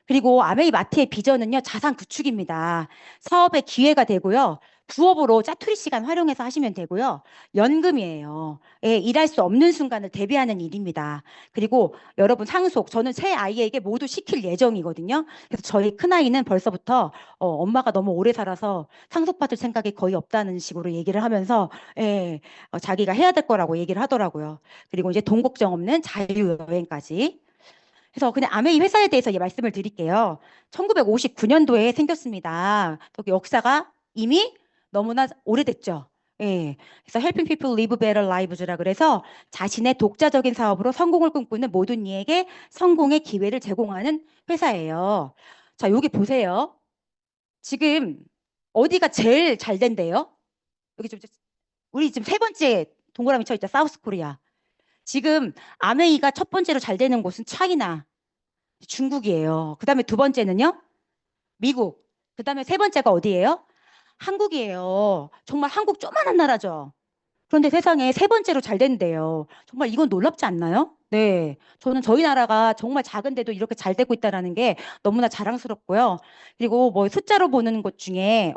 그리고 아메이 마트의 비전은요, 자산 구축입니다. 사업의 기회가 되고요. 부업으로 짜투리 시간 활용해서 하시면 되고요. 연금이에요. 예, 일할 수 없는 순간을 대비하는 일입니다. 그리고 여러분 상속, 저는 새 아이에게 모두 시킬 예정이거든요. 그래서 저희 큰아이는 벌써부터 엄마가 너무 오래 살아서 상속받을 생각이 거의 없다는 식으로 얘기를 하면서 예, 자기가 해야 될 거라고 얘기를 하더라고요. 그리고 이제 돈 걱정 없는 자유여행까지. 그래서 그냥 아메이 회사에 대해서 말씀을 드릴게요. 1959년도에 생겼습니다. 그 역사가 이미 너무나 오래됐죠. 예. 그래서 Helping People Live Better Lives라 그래서 자신의 독자적인 사업으로 성공을 꿈꾸는 모든 이에게 성공의 기회를 제공하는 회사예요. 자, 여기 보세요. 지금 어디가 제일 잘 된대요? 여기 우리 지금 세 번째 동그라미 쳐 있죠. 사우스 코리아. 지금 아메이가 첫 번째로 잘 되는 곳은 차이나, 중국이에요. 그 다음에 두 번째는요? 미국. 그 다음에 세 번째가 어디예요? 한국이에요. 정말 한국 조그만한 나라죠. 그런데 세상에 세 번째로 잘 된대요. 정말 이건 놀랍지 않나요? 네. 저는 저희 나라가 정말 작은데도 이렇게 잘 되고 있다는 게 너무나 자랑스럽고요. 그리고 뭐 숫자로 보는 것 중에,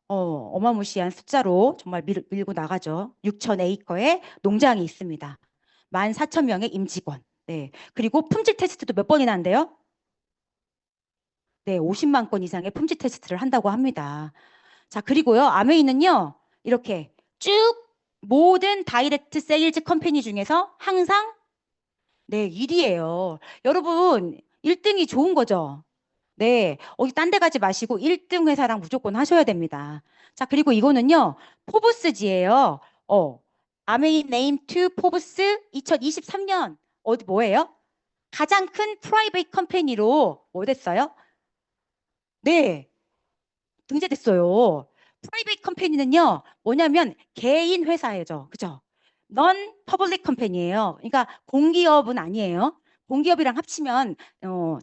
어마무시한 숫자로 정말 밀고 나가죠. 6천 에이커의 농장이 있습니다. 14,000명의 임직원. 네. 그리고 품질 테스트도 몇 번이나 한대요? 네, 50만 건 이상의 품질 테스트를 한다고 합니다. 자, 그리고요, 아메이는요, 이렇게 쭉 모든 다이렉트 세일즈 컴퍼니 중에서 항상 네, 1위예요. 여러분, 1등이 좋은 거죠? 네, 어디 딴 데 가지 마시고 1등 회사랑 무조건 하셔야 됩니다. 자, 그리고 이거는요, 포브스지예요. 아메이 네임 투 포브스 2023년 어디 뭐예요? 가장 큰 프라이베이트 컴퍼니로 뭐 됐어요? 네, 등재됐어요. 프라이베이트 컴퍼니는요, 뭐냐면 개인 회사예요. 그죠? 넌 퍼블릭 컴퍼니예요. 그러니까 공기업은 아니에요. 공기업이랑 합치면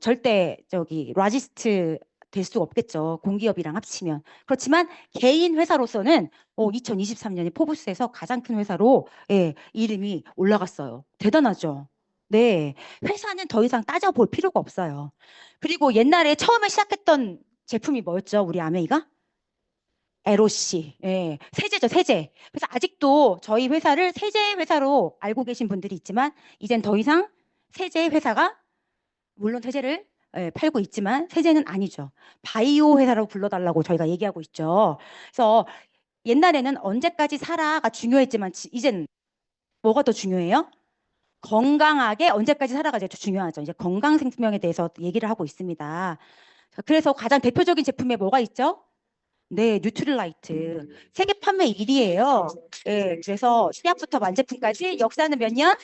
절대 저기 라지스트 될 수 없겠죠. 공기업이랑 합치면. 그렇지만 개인 회사로서는 2023년에 포브스에서 가장 큰 회사로 예, 이름이 올라갔어요. 대단하죠. 네, 회사는 더 이상 따져볼 필요가 없어요. 그리고 옛날에 처음에 시작했던 제품이 뭐였죠? 우리 아메이가? LOC. 예, 세제죠, 세제. 그래서 아직도 저희 회사를 세제 회사로 알고 계신 분들이 있지만, 이젠 더 이상 세제 회사가, 물론 세제를 팔고 있지만, 세제는 아니죠. 바이오 회사라고 불러달라고 저희가 얘기하고 있죠. 그래서 옛날에는 언제까지 살아가 중요했지만, 이젠 뭐가 더 중요해요? 건강하게 언제까지 살아가 제일 중요하죠. 이제 건강 생명에 대해서 얘기를 하고 있습니다. 그래서 가장 대표적인 제품에 뭐가 있죠? 네, 뉴트릴라이트. 세계 판매 1위예요. 네, 그래서 시약부터 완제품까지 역사는 몇 년?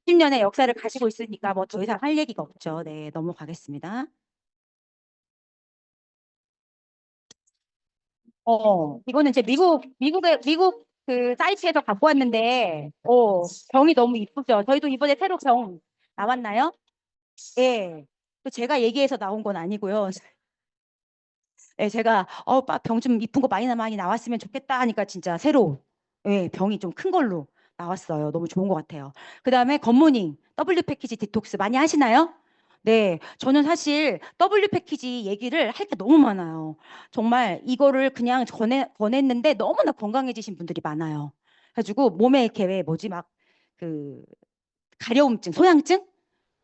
10년의 역사를 가지고 있으니까 뭐 더 이상 할 얘기가 없죠. 네, 넘어가겠습니다. 이거는 이제 미국 그 사이트에서 갖고 왔는데, 병이 너무 이쁘죠. 저희도 이번에 새로 병 나왔나요? 예. 또 제가 얘기해서 나온 건 아니고요. 예, 제가 병 좀 이쁜 거 많이 나왔으면 좋겠다 하니까 진짜 새로 예, 병이 좀 큰 걸로 나왔어요. 너무 좋은 것 같아요. 그다음에 굿모닝 W 패키지 디톡스 많이 하시나요? 네, 저는 사실 W 패키지 얘기를 할 게 너무 많아요. 정말 이거를 그냥 권했는데 너무나 건강해지신 분들이 많아요. 그래가지고 몸에 이렇게 왜 뭐지 막그 가려움증, 소양증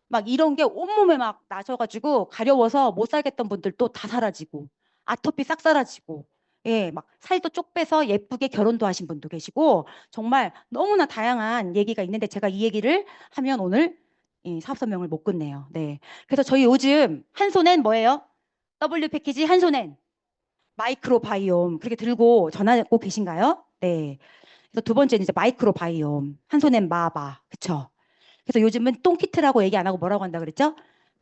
막 이런 게 온몸에 막 나셔가지고 가려워서 못 살겠던 분들도 다 사라지고 아토피 싹 사라지고 예, 막 살도 쪽 빼서 예쁘게 결혼도 하신 분도 계시고 정말 너무나 다양한 얘기가 있는데 제가 이 얘기를 하면 오늘 이 사업 설명을 못 끝내요. 네. 그래서 저희 요즘 한손엔 뭐예요? W 패키지 한손엔 마이크로바이옴 그렇게 들고 전화하고 계신가요? 네. 그래서 두 번째는 이제 마이크로바이옴 한손엔 마바 그쵸? 그래서 요즘은 똥키트라고 얘기 안 하고 뭐라고 한다 그랬죠?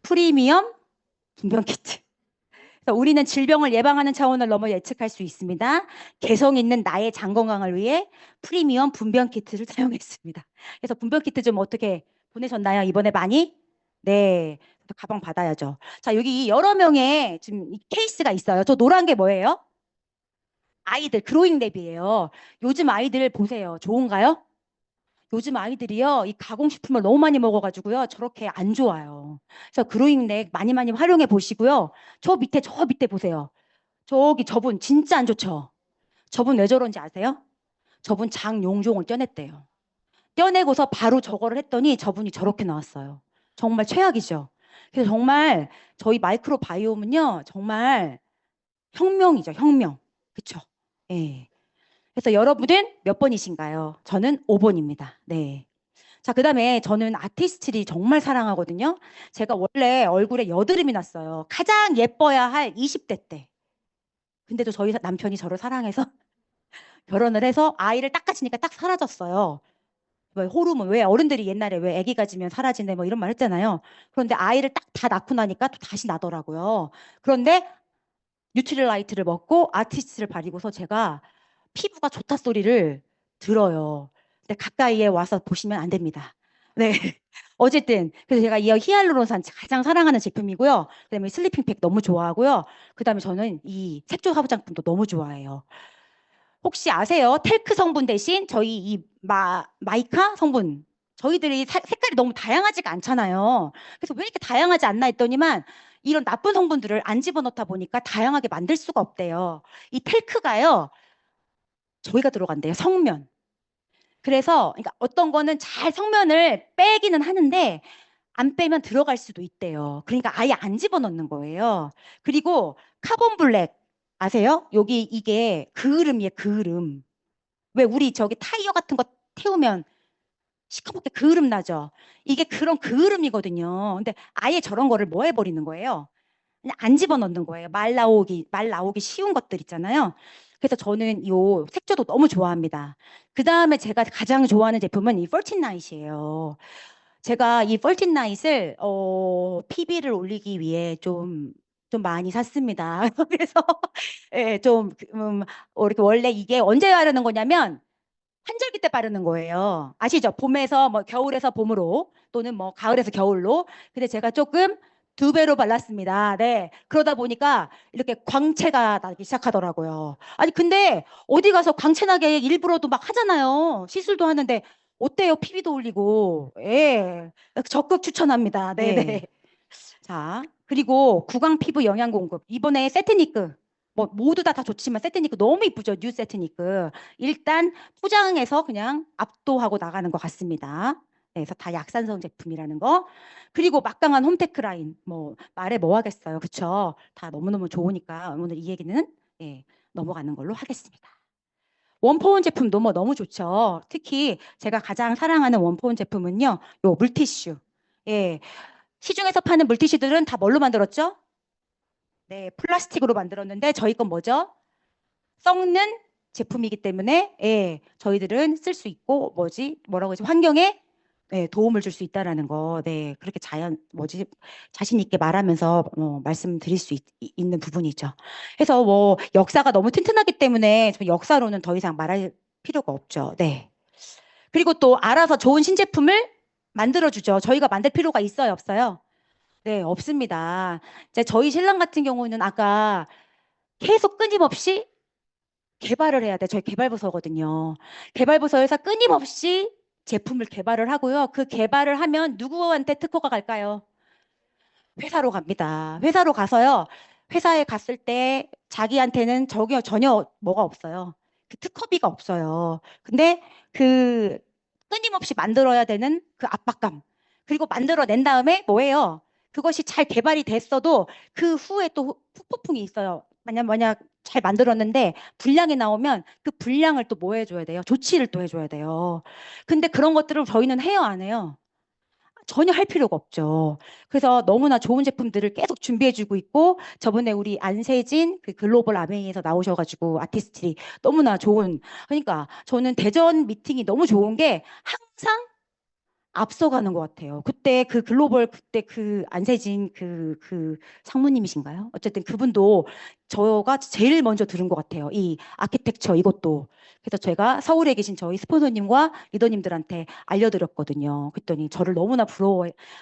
프리미엄 분변키트. 그래서 우리는 질병을 예방하는 차원을 넘어 예측할 수 있습니다. 개성 있는 나의 장 건강을 위해 프리미엄 분변키트를 사용했습니다. 그래서 분변키트 좀 어떻게 보내셨나요? 이번에 많이? 네. 가방 받아야죠. 자, 여기 여러 명의 지금 이 케이스가 있어요. 저 노란 게 뭐예요? 아이들 그로잉 랩이에요. 요즘 아이들 보세요. 좋은가요? 요즘 아이들이요, 이 가공식품을 너무 많이 먹어가지고요, 저렇게 안 좋아요. 그래서 그로잉넥 많이 많이 활용해 보시고요. 저 밑에 보세요. 저기 저분 진짜 안 좋죠? 저분 왜 저런지 아세요? 저분 장용종을 떼냈대요. 떼내고서 바로 저거를 했더니 저분이 저렇게 나왔어요. 정말 최악이죠. 그래서 정말 저희 마이크로바이옴은요, 정말 혁명이죠, 혁명. 그쵸? 예. 그래서 여러분은 몇 번이신가요? 저는 5번입니다. 네. 자, 그다음에 저는 아티스트를 정말 사랑하거든요. 제가 원래 얼굴에 여드름이 났어요. 가장 예뻐야 할 20대 때. 근데도 저희 남편이 저를 사랑해서 결혼을 해서 아이를 딱 가지니까 딱 사라졌어요. 왜 호르몬, 왜 어른들이 옛날에 왜 아기 가지면 사라진대 뭐 이런 말 했잖아요. 그런데 아이를 딱 다 낳고 나니까 또 다시 나더라고요. 그런데 뉴트릴라이트를 먹고 아티스트를 바르고서 제가 피부가 좋다 소리를 들어요. 근데 가까이에 와서 보시면 안 됩니다. 네. 어쨌든 그래서 제가 이 히알루론산 가장 사랑하는 제품이고요. 그다음에 슬리핑팩 너무 좋아하고요. 그다음에 저는 이 색조 화장품도 너무 좋아해요. 혹시 아세요? 텔크 성분 대신 저희 이 마이카 성분 저희들이 색깔이 너무 다양하지가 않잖아요. 그래서 왜 이렇게 다양하지 않나 했더니만 이런 나쁜 성분들을 안 집어넣다 보니까 다양하게 만들 수가 없대요. 이 텔크가요. 저희가 들어간대요. 성면. 그래서 그러니까 어떤 거는 잘 성면을 빼기는 하는데 안 빼면 들어갈 수도 있대요. 그러니까 아예 안 집어넣는 거예요. 그리고 카본 블랙 아세요? 여기 이게 그을음이에요. 그을음. 왜 우리 저기 타이어 같은 거 태우면 시커멓게 그을음 나죠? 이게 그런 그을음이거든요. 근데 아예 저런 거를 뭐 해버리는 거예요? 그냥 안 집어넣는 거예요. 말 나오기 쉬운 것들 있잖아요. 그래서 저는 이 색조도 너무 좋아합니다. 그 다음에 제가 가장 좋아하는 제품은 이 펄틴나잇이에요. 제가 이 펄틴나잇을 PB를 올리기 위해 좀 많이 샀습니다. 그래서 예, 이렇게 원래 이게 언제 바르는 거냐면 환절기 때 바르는 거예요. 아시죠? 봄에서 뭐 겨울에서 봄으로 또는 뭐 가을에서 겨울로. 근데 제가 조금 2배로 발랐습니다. 네. 그러다 보니까 이렇게 광채가 나기 시작하더라고요. 아니 근데 어디 가서 광채 나게 일부러도 막 하잖아요. 시술도 하는데 어때요? PB도 올리고. 예. 적극 추천합니다. 네, 네. 자, 그리고 구강 피부 영양 공급. 이번에 세트니크 뭐 모두 다 좋지만 세트니크 너무 이쁘죠. 뉴 세트니크. 일단 포장해서 그냥 압도하고 나가는 것 같습니다. 네, 그래서 다 약산성 제품이라는 거. 그리고 막강한 홈테크 라인. 뭐 말해 뭐 하겠어요. 그쵸? 다 너무너무 좋으니까 오늘 이 얘기는 예, 넘어가는 걸로 하겠습니다. 원포원 제품도 뭐 너무 좋죠. 특히 제가 가장 사랑하는 원포원 제품은요. 요 물티슈. 예. 시중에서 파는 물티슈들은 다 뭘로 만들었죠? 네, 플라스틱으로 만들었는데 저희 건 뭐죠? 썩는 제품이기 때문에 예, 저희들은 쓸 수 있고 뭐라고 하지? 환경에 예, 도움을 줄 수 있다라는 거. 네, 그렇게 자신 있게 말하면서 말씀드릴 수 있는 부분이죠. 그래서 뭐 역사가 너무 튼튼하기 때문에 저 역사로는 더 이상 말할 필요가 없죠. 네. 그리고 또 알아서 좋은 신제품을 만들어주죠. 저희가 만들 필요가 있어요, 없어요? 네, 없습니다. 이제 저희 신랑 같은 경우는 아까 계속 끊임없이 개발을 해야 돼. 저희 개발부서거든요. 개발부서에서 끊임없이 제품을 개발을 하고요. 그 개발을 하면 누구한테 특허가 갈까요? 회사로 갑니다. 회사로 가서요. 회사에 갔을 때 자기한테는 전혀 뭐가 없어요. 그 특허비가 없어요. 근데 그 끊임없이 만들어야 되는 그 압박감. 그리고 만들어낸 다음에 뭐예요? 그것이 잘 개발이 됐어도 그 후에 또 후폭풍이 있어요. 만약 잘 만들었는데 불량이 나오면 그 불량을 또 뭐 해줘야 돼요? 조치를 또 해줘야 돼요. 근데 그런 것들을 저희는 해요, 안 해요? 전혀 할 필요가 없죠. 그래서 너무나 좋은 제품들을 계속 준비해주고 있고, 저번에 우리 안세진 그 글로벌 아메이에서 나오셔가지고 아티스트들이 너무나 좋은, 그러니까 저는 대전 미팅이 너무 좋은 게 항상 앞서가는 것 같아요. 그때 그 글로벌 그때 그 안세진 그 상무님이신가요? 어쨌든 그분도 저가 제일 먼저 들은 것 같아요. 이 아키텍처 이것도. 그래서 제가 서울에 계신 저희 스폰서님과 리더님들한테 알려드렸거든요. 그랬더니 저를 너무나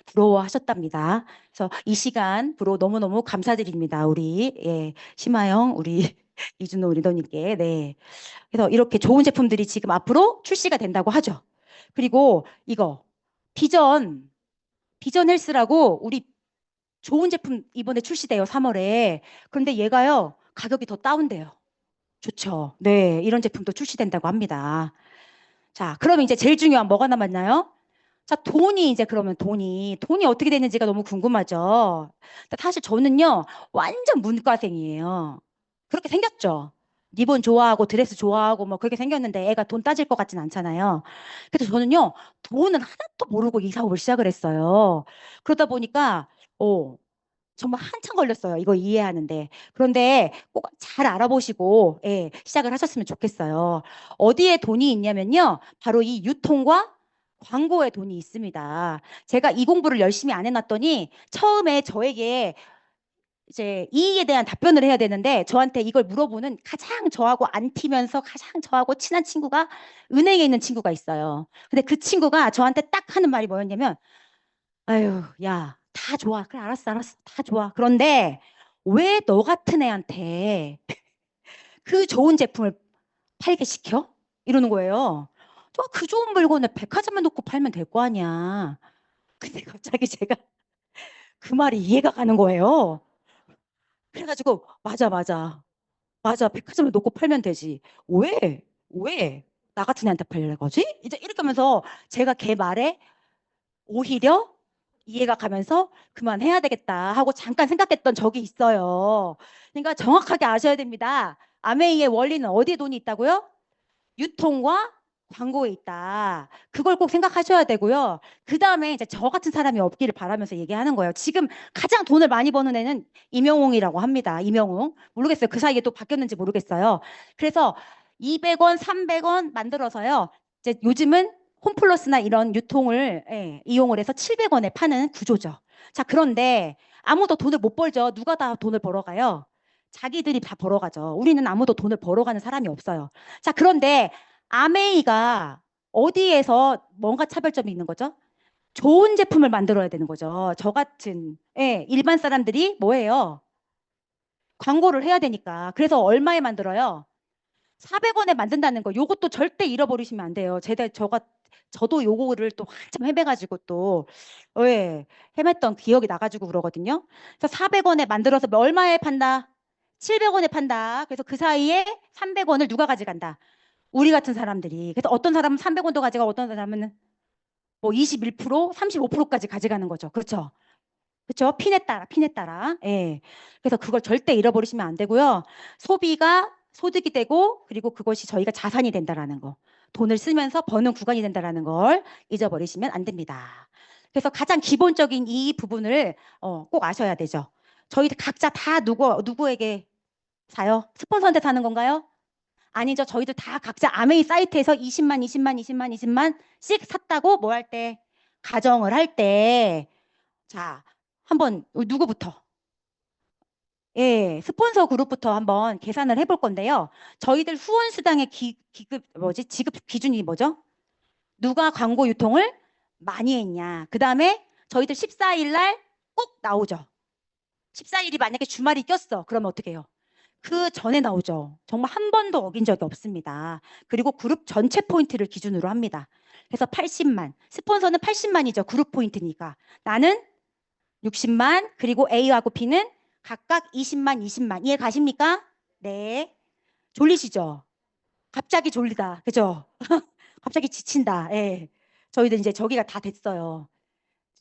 부러워하셨답니다. 그래서 이 시간 부러 너무너무 감사드립니다. 우리 심하영 우리 이준호 리더님께. 네. 그래서 이렇게 좋은 제품들이 지금 앞으로 출시가 된다고 하죠. 그리고 이거 비전 헬스라고 우리 좋은 제품 이번에 출시돼요, 3월에. 그런데 얘가요, 가격이 더 다운돼요. 좋죠. 네, 이런 제품도 출시된다고 합니다. 자, 그러면 이제 제일 중요한 뭐가 남았나요? 자, 돈이 이제 그러면 돈이 어떻게 되는지가 너무 궁금하죠. 사실 저는요, 완전 문과생이에요. 그렇게 생겼죠. 리본 좋아하고 드레스 좋아하고 뭐 그렇게 생겼는데 애가 돈 따질 것 같진 않잖아요. 그래서 저는요, 돈은 하나도 모르고 이 사업을 시작을 했어요. 그러다 보니까, 정말 한참 걸렸어요. 이거 이해하는데. 그런데 꼭 잘 알아보시고, 시작을 하셨으면 좋겠어요. 어디에 돈이 있냐면요. 바로 이 유통과 광고에 돈이 있습니다. 제가 이 공부를 열심히 안 해놨더니 처음에 저에게 이제 이익에 대한 답변을 해야 되는데 저한테 이걸 물어보는 가장 저하고 안 튀면서 가장 저하고 친한 친구가 은행에 있는 친구가 있어요. 근데 그 친구가 저한테 딱 하는 말이 뭐였냐면, 아유, 야, 다 좋아. 그래, 알았어, 알았어. 다 좋아. 그런데 왜 너 같은 애한테 그 좋은 제품을 팔게 시켜? 이러는 거예요. 저 그 좋은 물건을 백화점에 놓고 팔면 될 거 아니야. 근데 갑자기 제가 그 말이 이해가 가는 거예요. 그래가지고 맞아 맞아 맞아 백화점에 놓고 팔면 되지. 왜? 왜? 나 같은 애한테 팔려는 거지? 이제 이렇게 하면서 제가 걔 말에 오히려 이해가 가면서 그만해야 되겠다 하고 잠깐 생각했던 적이 있어요. 그러니까 정확하게 아셔야 됩니다. 아메이의 원리는 어디에 돈이 있다고요? 유통과 광고에 있다. 그걸 꼭 생각하셔야 되고요. 그 다음에 이제 저 같은 사람이 없기를 바라면서 얘기하는 거예요. 지금 가장 돈을 많이 버는 애는 임영웅이라고 합니다. 임영웅. 모르겠어요. 그 사이에 또 바뀌었는지 모르겠어요. 그래서 200원, 300원 만들어서요. 이제 요즘은 홈플러스나 이런 유통을 이용을 해서 700원에 파는 구조죠. 자, 그런데 아무도 돈을 못 벌죠. 누가 다 돈을 벌어가요? 자기들이 다 벌어가죠. 우리는 아무도 돈을 벌어가는 사람이 없어요. 자, 그런데 아메이가 어디에서 뭔가 차별점이 있는 거죠? 좋은 제품을 만들어야 되는 거죠. 저 같은 일반 사람들이 뭐예요? 광고를 해야 되니까. 그래서 얼마에 만들어요? 400원에 만든다는 거. 요것도 절대 잃어버리시면 안 돼요. 저도 요거를 또 한참 헤매가지고 또 헤맸던 기억이 나가지고 그러거든요. 그래서 400원에 만들어서 얼마에 판다? 700원에 판다. 그래서 그 사이에 300원을 누가 가져간다? 우리 같은 사람들이. 그래서 어떤 사람은 300원도 가져가고 어떤 사람은 뭐 21%, 35%까지 가져가는 거죠. 그렇죠? 그렇죠? 핀에 따라. 예. 그래서 그걸 절대 잃어버리시면 안 되고요. 소비가 소득이 되고 그리고 그것이 저희가 자산이 된다라는 거. 돈을 쓰면서 버는 구간이 된다라는 걸 잊어버리시면 안 됩니다. 그래서 가장 기본적인 이 부분을 꼭 아셔야 되죠. 저희들 각자 다 누구에게 사요? 스폰서한테 사는 건가요? 아니죠. 저희들 다 각자 아메이 사이트에서 20씩 샀다고 뭐 할 때? 가정을 할 때. 자, 한번 누구부터? 스폰서 그룹부터 한번 계산을 해볼 건데요. 저희들 후원 수당의 지급 기준이 뭐죠? 누가 광고 유통을 많이 했냐. 그 다음에 저희들 14일 날 꼭 나오죠. 14일이 만약에 주말이 꼈어. 그러면 어떻게 해요? 그 전에 나오죠. 정말 한 번도 어긴 적이 없습니다. 그리고 그룹 전체 포인트를 기준으로 합니다. 그래서 80만. 스폰서는 80만이죠. 그룹 포인트니까. 나는 60만, 그리고 A하고 B는 각각 20만. 이해 가십니까? 네. 졸리시죠? 갑자기 졸리다. 그죠? 갑자기 지친다. 예. 저희들 이제 저기가 다 됐어요.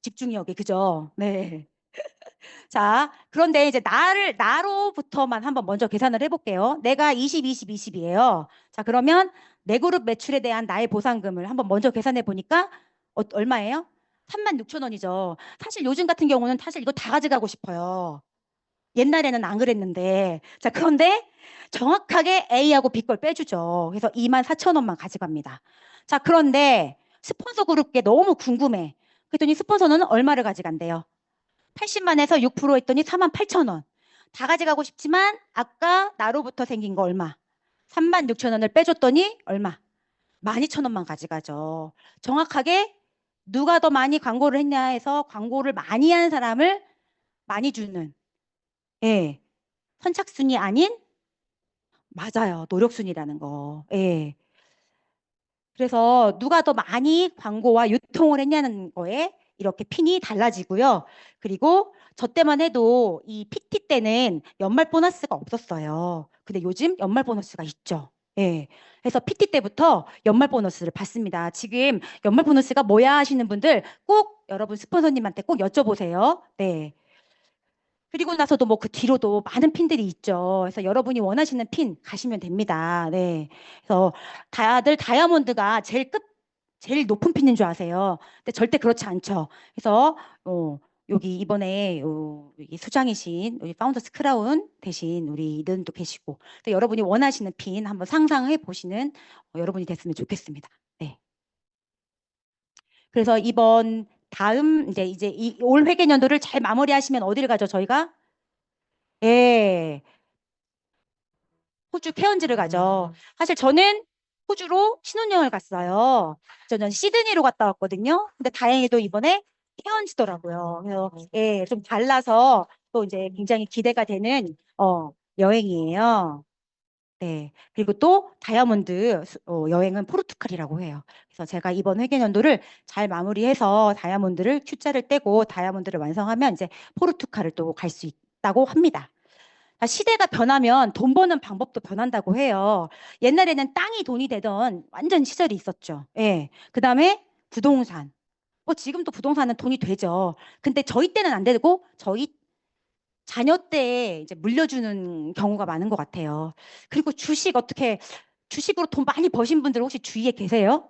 집중력이, 그죠? 네. 자, 그런데 이제 나로부터만 한번 먼저 계산을 해볼게요. 내가 20, 20, 20이에요. 자, 그러면 내 그룹 매출에 대한 나의 보상금을 한번 먼저 계산해 보니까 얼마예요? 36,000원이죠. 사실 요즘 같은 경우는 사실 이거 다 가져가고 싶어요. 옛날에는 안 그랬는데. 자, 그런데 정확하게 A하고 B 걸 빼주죠. 그래서 24,000원만 가져갑니다. 자, 그런데 스폰서 그룹께 너무 궁금해. 그랬더니 스폰서는 얼마를 가져간대요? 80만에서 6% 했더니 48,000원. 다 가져가고 싶지만 아까 나로부터 생긴 거 얼마? 36,000원을 빼줬더니 얼마? 12,000원만 가져가죠. 정확하게 누가 더 많이 광고를 했냐 해서 광고를 많이 한 사람을 많이 주는, 예, 선착순이 아닌, 맞아요, 노력순이라는 거. 예. 그래서 누가 더 많이 광고와 유통을 했냐는 거에 이렇게 핀이 달라지고요. 그리고 저 때만 해도 이 PT 때는 연말 보너스가 없었어요. 근데 요즘 연말 보너스가 있죠. 예. 그래서 PT 때부터 연말 보너스를 받습니다. 지금 연말 보너스가 뭐야 하시는 분들 꼭 여러분 스폰서님한테 꼭 여쭤보세요. 네. 그리고 나서도 뭐 그 뒤로도 많은 핀들이 있죠. 그래서 여러분이 원하시는 핀 가시면 됩니다. 네. 그래서 다들 다이아몬드가 제일 높은 핀인 줄 아세요. 근데 절대 그렇지 않죠. 그래서 여기 이번에 여기 수장이신 우리 파운더스 크라운 대신 우리 이든도 계시고, 또 여러분이 원하시는 핀 한번 상상해 보시는 여러분이 됐으면 좋겠습니다. 네. 그래서 이번 다음 이제 올 회계연도를 잘 마무리하시면 어디를 가죠, 저희가? 예, 호주 케언즈를 가죠. 사실 저는 호주로 신혼여행을 갔어요. 저는 시드니로 갔다 왔거든요. 근데 다행히도 이번에 케언즈더라고요. 그래서 예, 좀 달라서 또 이제 굉장히 기대가 되는 여행이에요. 네. 그리고 또 다이아몬드 여행은 포르투갈이라고 해요. 그래서 제가 이번 회계연도를 잘 마무리해서 다이아몬드를 Q자를 떼고 다이아몬드를 완성하면 이제 포르투갈을 또 갈 수 있다고 합니다. 시대가 변하면 돈 버는 방법도 변한다고 해요. 옛날에는 땅이 돈이 되던 완전 시절이 있었죠. 예. 그다음에 부동산. 지금도 부동산은 돈이 되죠. 근데 저희 때는 안 되고 저희 자녀 때 이제 물려주는 경우가 많은 것 같아요. 그리고 주식으로 돈 많이 버신 분들 혹시 주위에 계세요?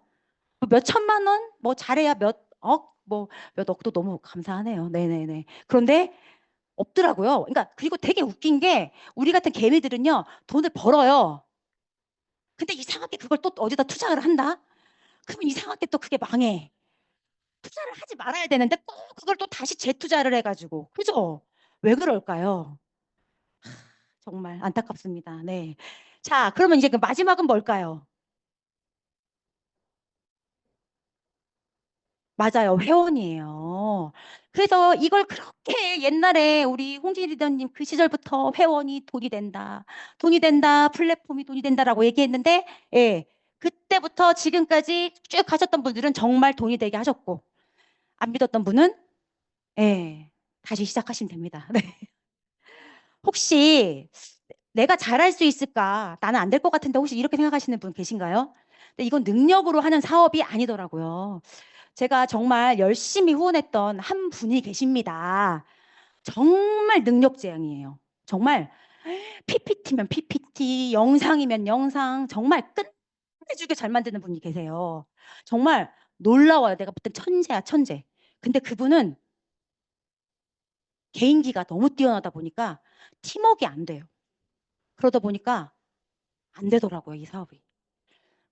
몇 천만 원? 뭐 잘해야 몇 억? 뭐 몇 억도 너무 감사하네요. 네네네. 그런데 없더라고요. 그러니까 그리고 되게 웃긴 게 우리 같은 개미들은요, 돈을 벌어요. 근데 이상하게 그걸 또 어디다 투자를 한다? 그러면 이상하게 또 그게 망해. 투자를 하지 말아야 되는데 꼭 그걸 또 다시 재투자를 해가지고. 그죠? 왜 그럴까요? 정말 안타깝습니다. 네. 자, 그러면 이제 그 마지막은 뭘까요? 맞아요. 회원이에요. 그래서 이걸 그렇게 옛날에 우리 홍진 리더님 그 시절부터 회원이 돈이 된다. 돈이 된다. 플랫폼이 돈이 된다라고 얘기했는데, 예. 그때부터 지금까지 쭉 가셨던 분들은 정말 돈이 되게 하셨고, 안 믿었던 분은, 예. 다시 시작하시면 됩니다. 네. 혹시 내가 잘할 수 있을까? 나는 안 될 것 같은데 혹시 이렇게 생각하시는 분 계신가요? 근데 이건 능력으로 하는 사업이 아니더라고요. 제가 정말 열심히 후원했던 한 분이 계십니다. 정말 능력자양이에요. 정말 PPT면 PPT, 영상이면 영상, 정말 끝내주게 잘 만드는 분이 계세요. 정말 놀라워요. 내가 볼 땐 천재야, 천재. 근데 그분은 개인기가 너무 뛰어나다 보니까 팀워크가 안 돼요. 그러다 보니까 안 되더라고요, 이 사업이.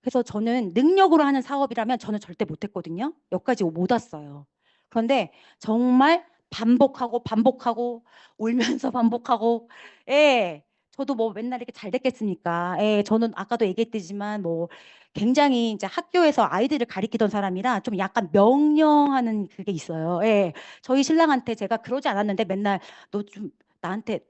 그래서 저는 능력으로 하는 사업이라면 저는 절대 못했거든요. 여기까지 못 왔어요. 그런데 정말 반복하고 울면서 반복하고, 예. 저도 뭐 맨날 이렇게 잘 됐겠습니까? 예. 저는 아까도 얘기했지만 뭐 굉장히 이제 학교에서 아이들을 가리키던 사람이라 좀 약간 명령하는 그게 있어요. 예. 저희 신랑한테 제가 그러지 않았는데 맨날 너 좀 나한테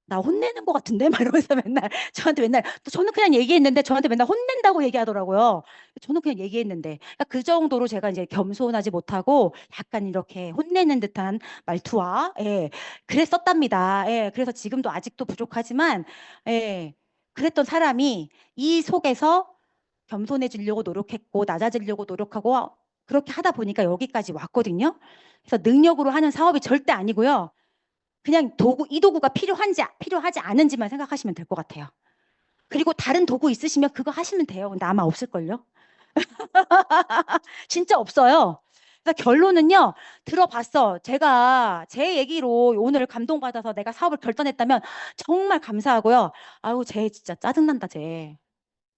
나 혼내는 것 같은데? 막 이러면서 맨날 저한테 맨날 저는 그냥 얘기했는데 저한테 맨날 혼낸다고 얘기하더라고요. 저는 그냥 얘기했는데 그러니까 그 정도로 제가 이제 겸손하지 못하고 약간 이렇게 혼내는 듯한 말투와 예, 그랬었답니다. 예, 그래서 지금도 아직도 부족하지만 예, 그랬던 사람이 이 속에서 겸손해지려고 노력했고 낮아지려고 노력하고 그렇게 하다 보니까 여기까지 왔거든요. 그래서 능력으로 하는 사업이 절대 아니고요. 그냥 이 도구가 필요하지 않은지만 생각하시면 될 것 같아요. 그리고 다른 도구 있으시면 그거 하시면 돼요. 근데 아마 없을걸요? 진짜 없어요. 그래서 결론은요, 들어봤어. 제가 제 얘기로 오늘 감동받아서 내가 사업을 결단했다면 정말 감사하고요. 아우, 쟤 진짜 짜증난다, 쟤.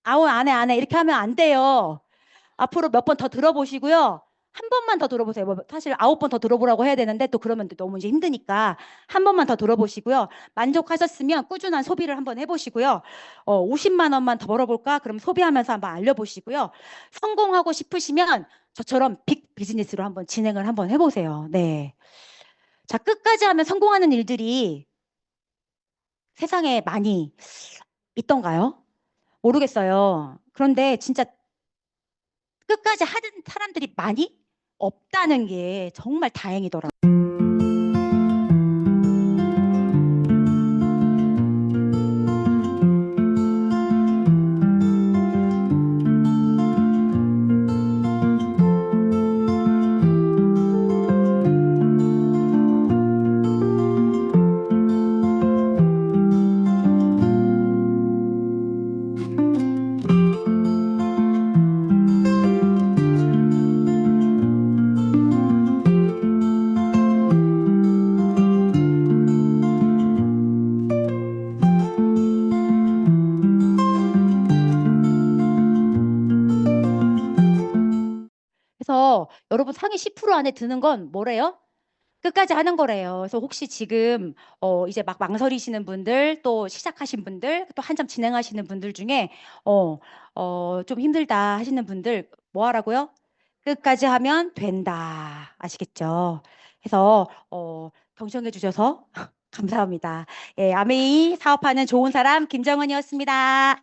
아우, 안 해. 이렇게 하면 안 돼요. 앞으로 몇 번 더 들어보시고요. 한 번만 더 들어보세요. 뭐 사실 9번 더 들어보라고 해야 되는데 또 그러면 또 너무 이제 힘드니까 한 번만 더 들어보시고요. 만족하셨으면 꾸준한 소비를 한번 해보시고요. 50만 원만 더 벌어볼까? 그럼 소비하면서 한번 알려보시고요. 성공하고 싶으시면 저처럼 빅 비즈니스로 한번 진행을 한번 해보세요. 네. 자, 끝까지 하면 성공하는 일들이 세상에 많이 있던가요? 모르겠어요. 그런데 진짜 끝까지 하는 사람들이 많이 없다는 게 정말 다행이더라고요. 그래서 여러분 상위 10% 안에 드는 건 뭐래요? 끝까지 하는 거래요. 그래서 혹시 지금 이제 막 망설이시는 분들, 또 시작하신 분들, 또 한참 진행하시는 분들 중에 좀 힘들다 하시는 분들 뭐 하라고요? 끝까지 하면 된다. 아시겠죠? 그래서 경청해 주셔서 감사합니다. 예, 아메이 사업하는 좋은 사람 김정은이었습니다.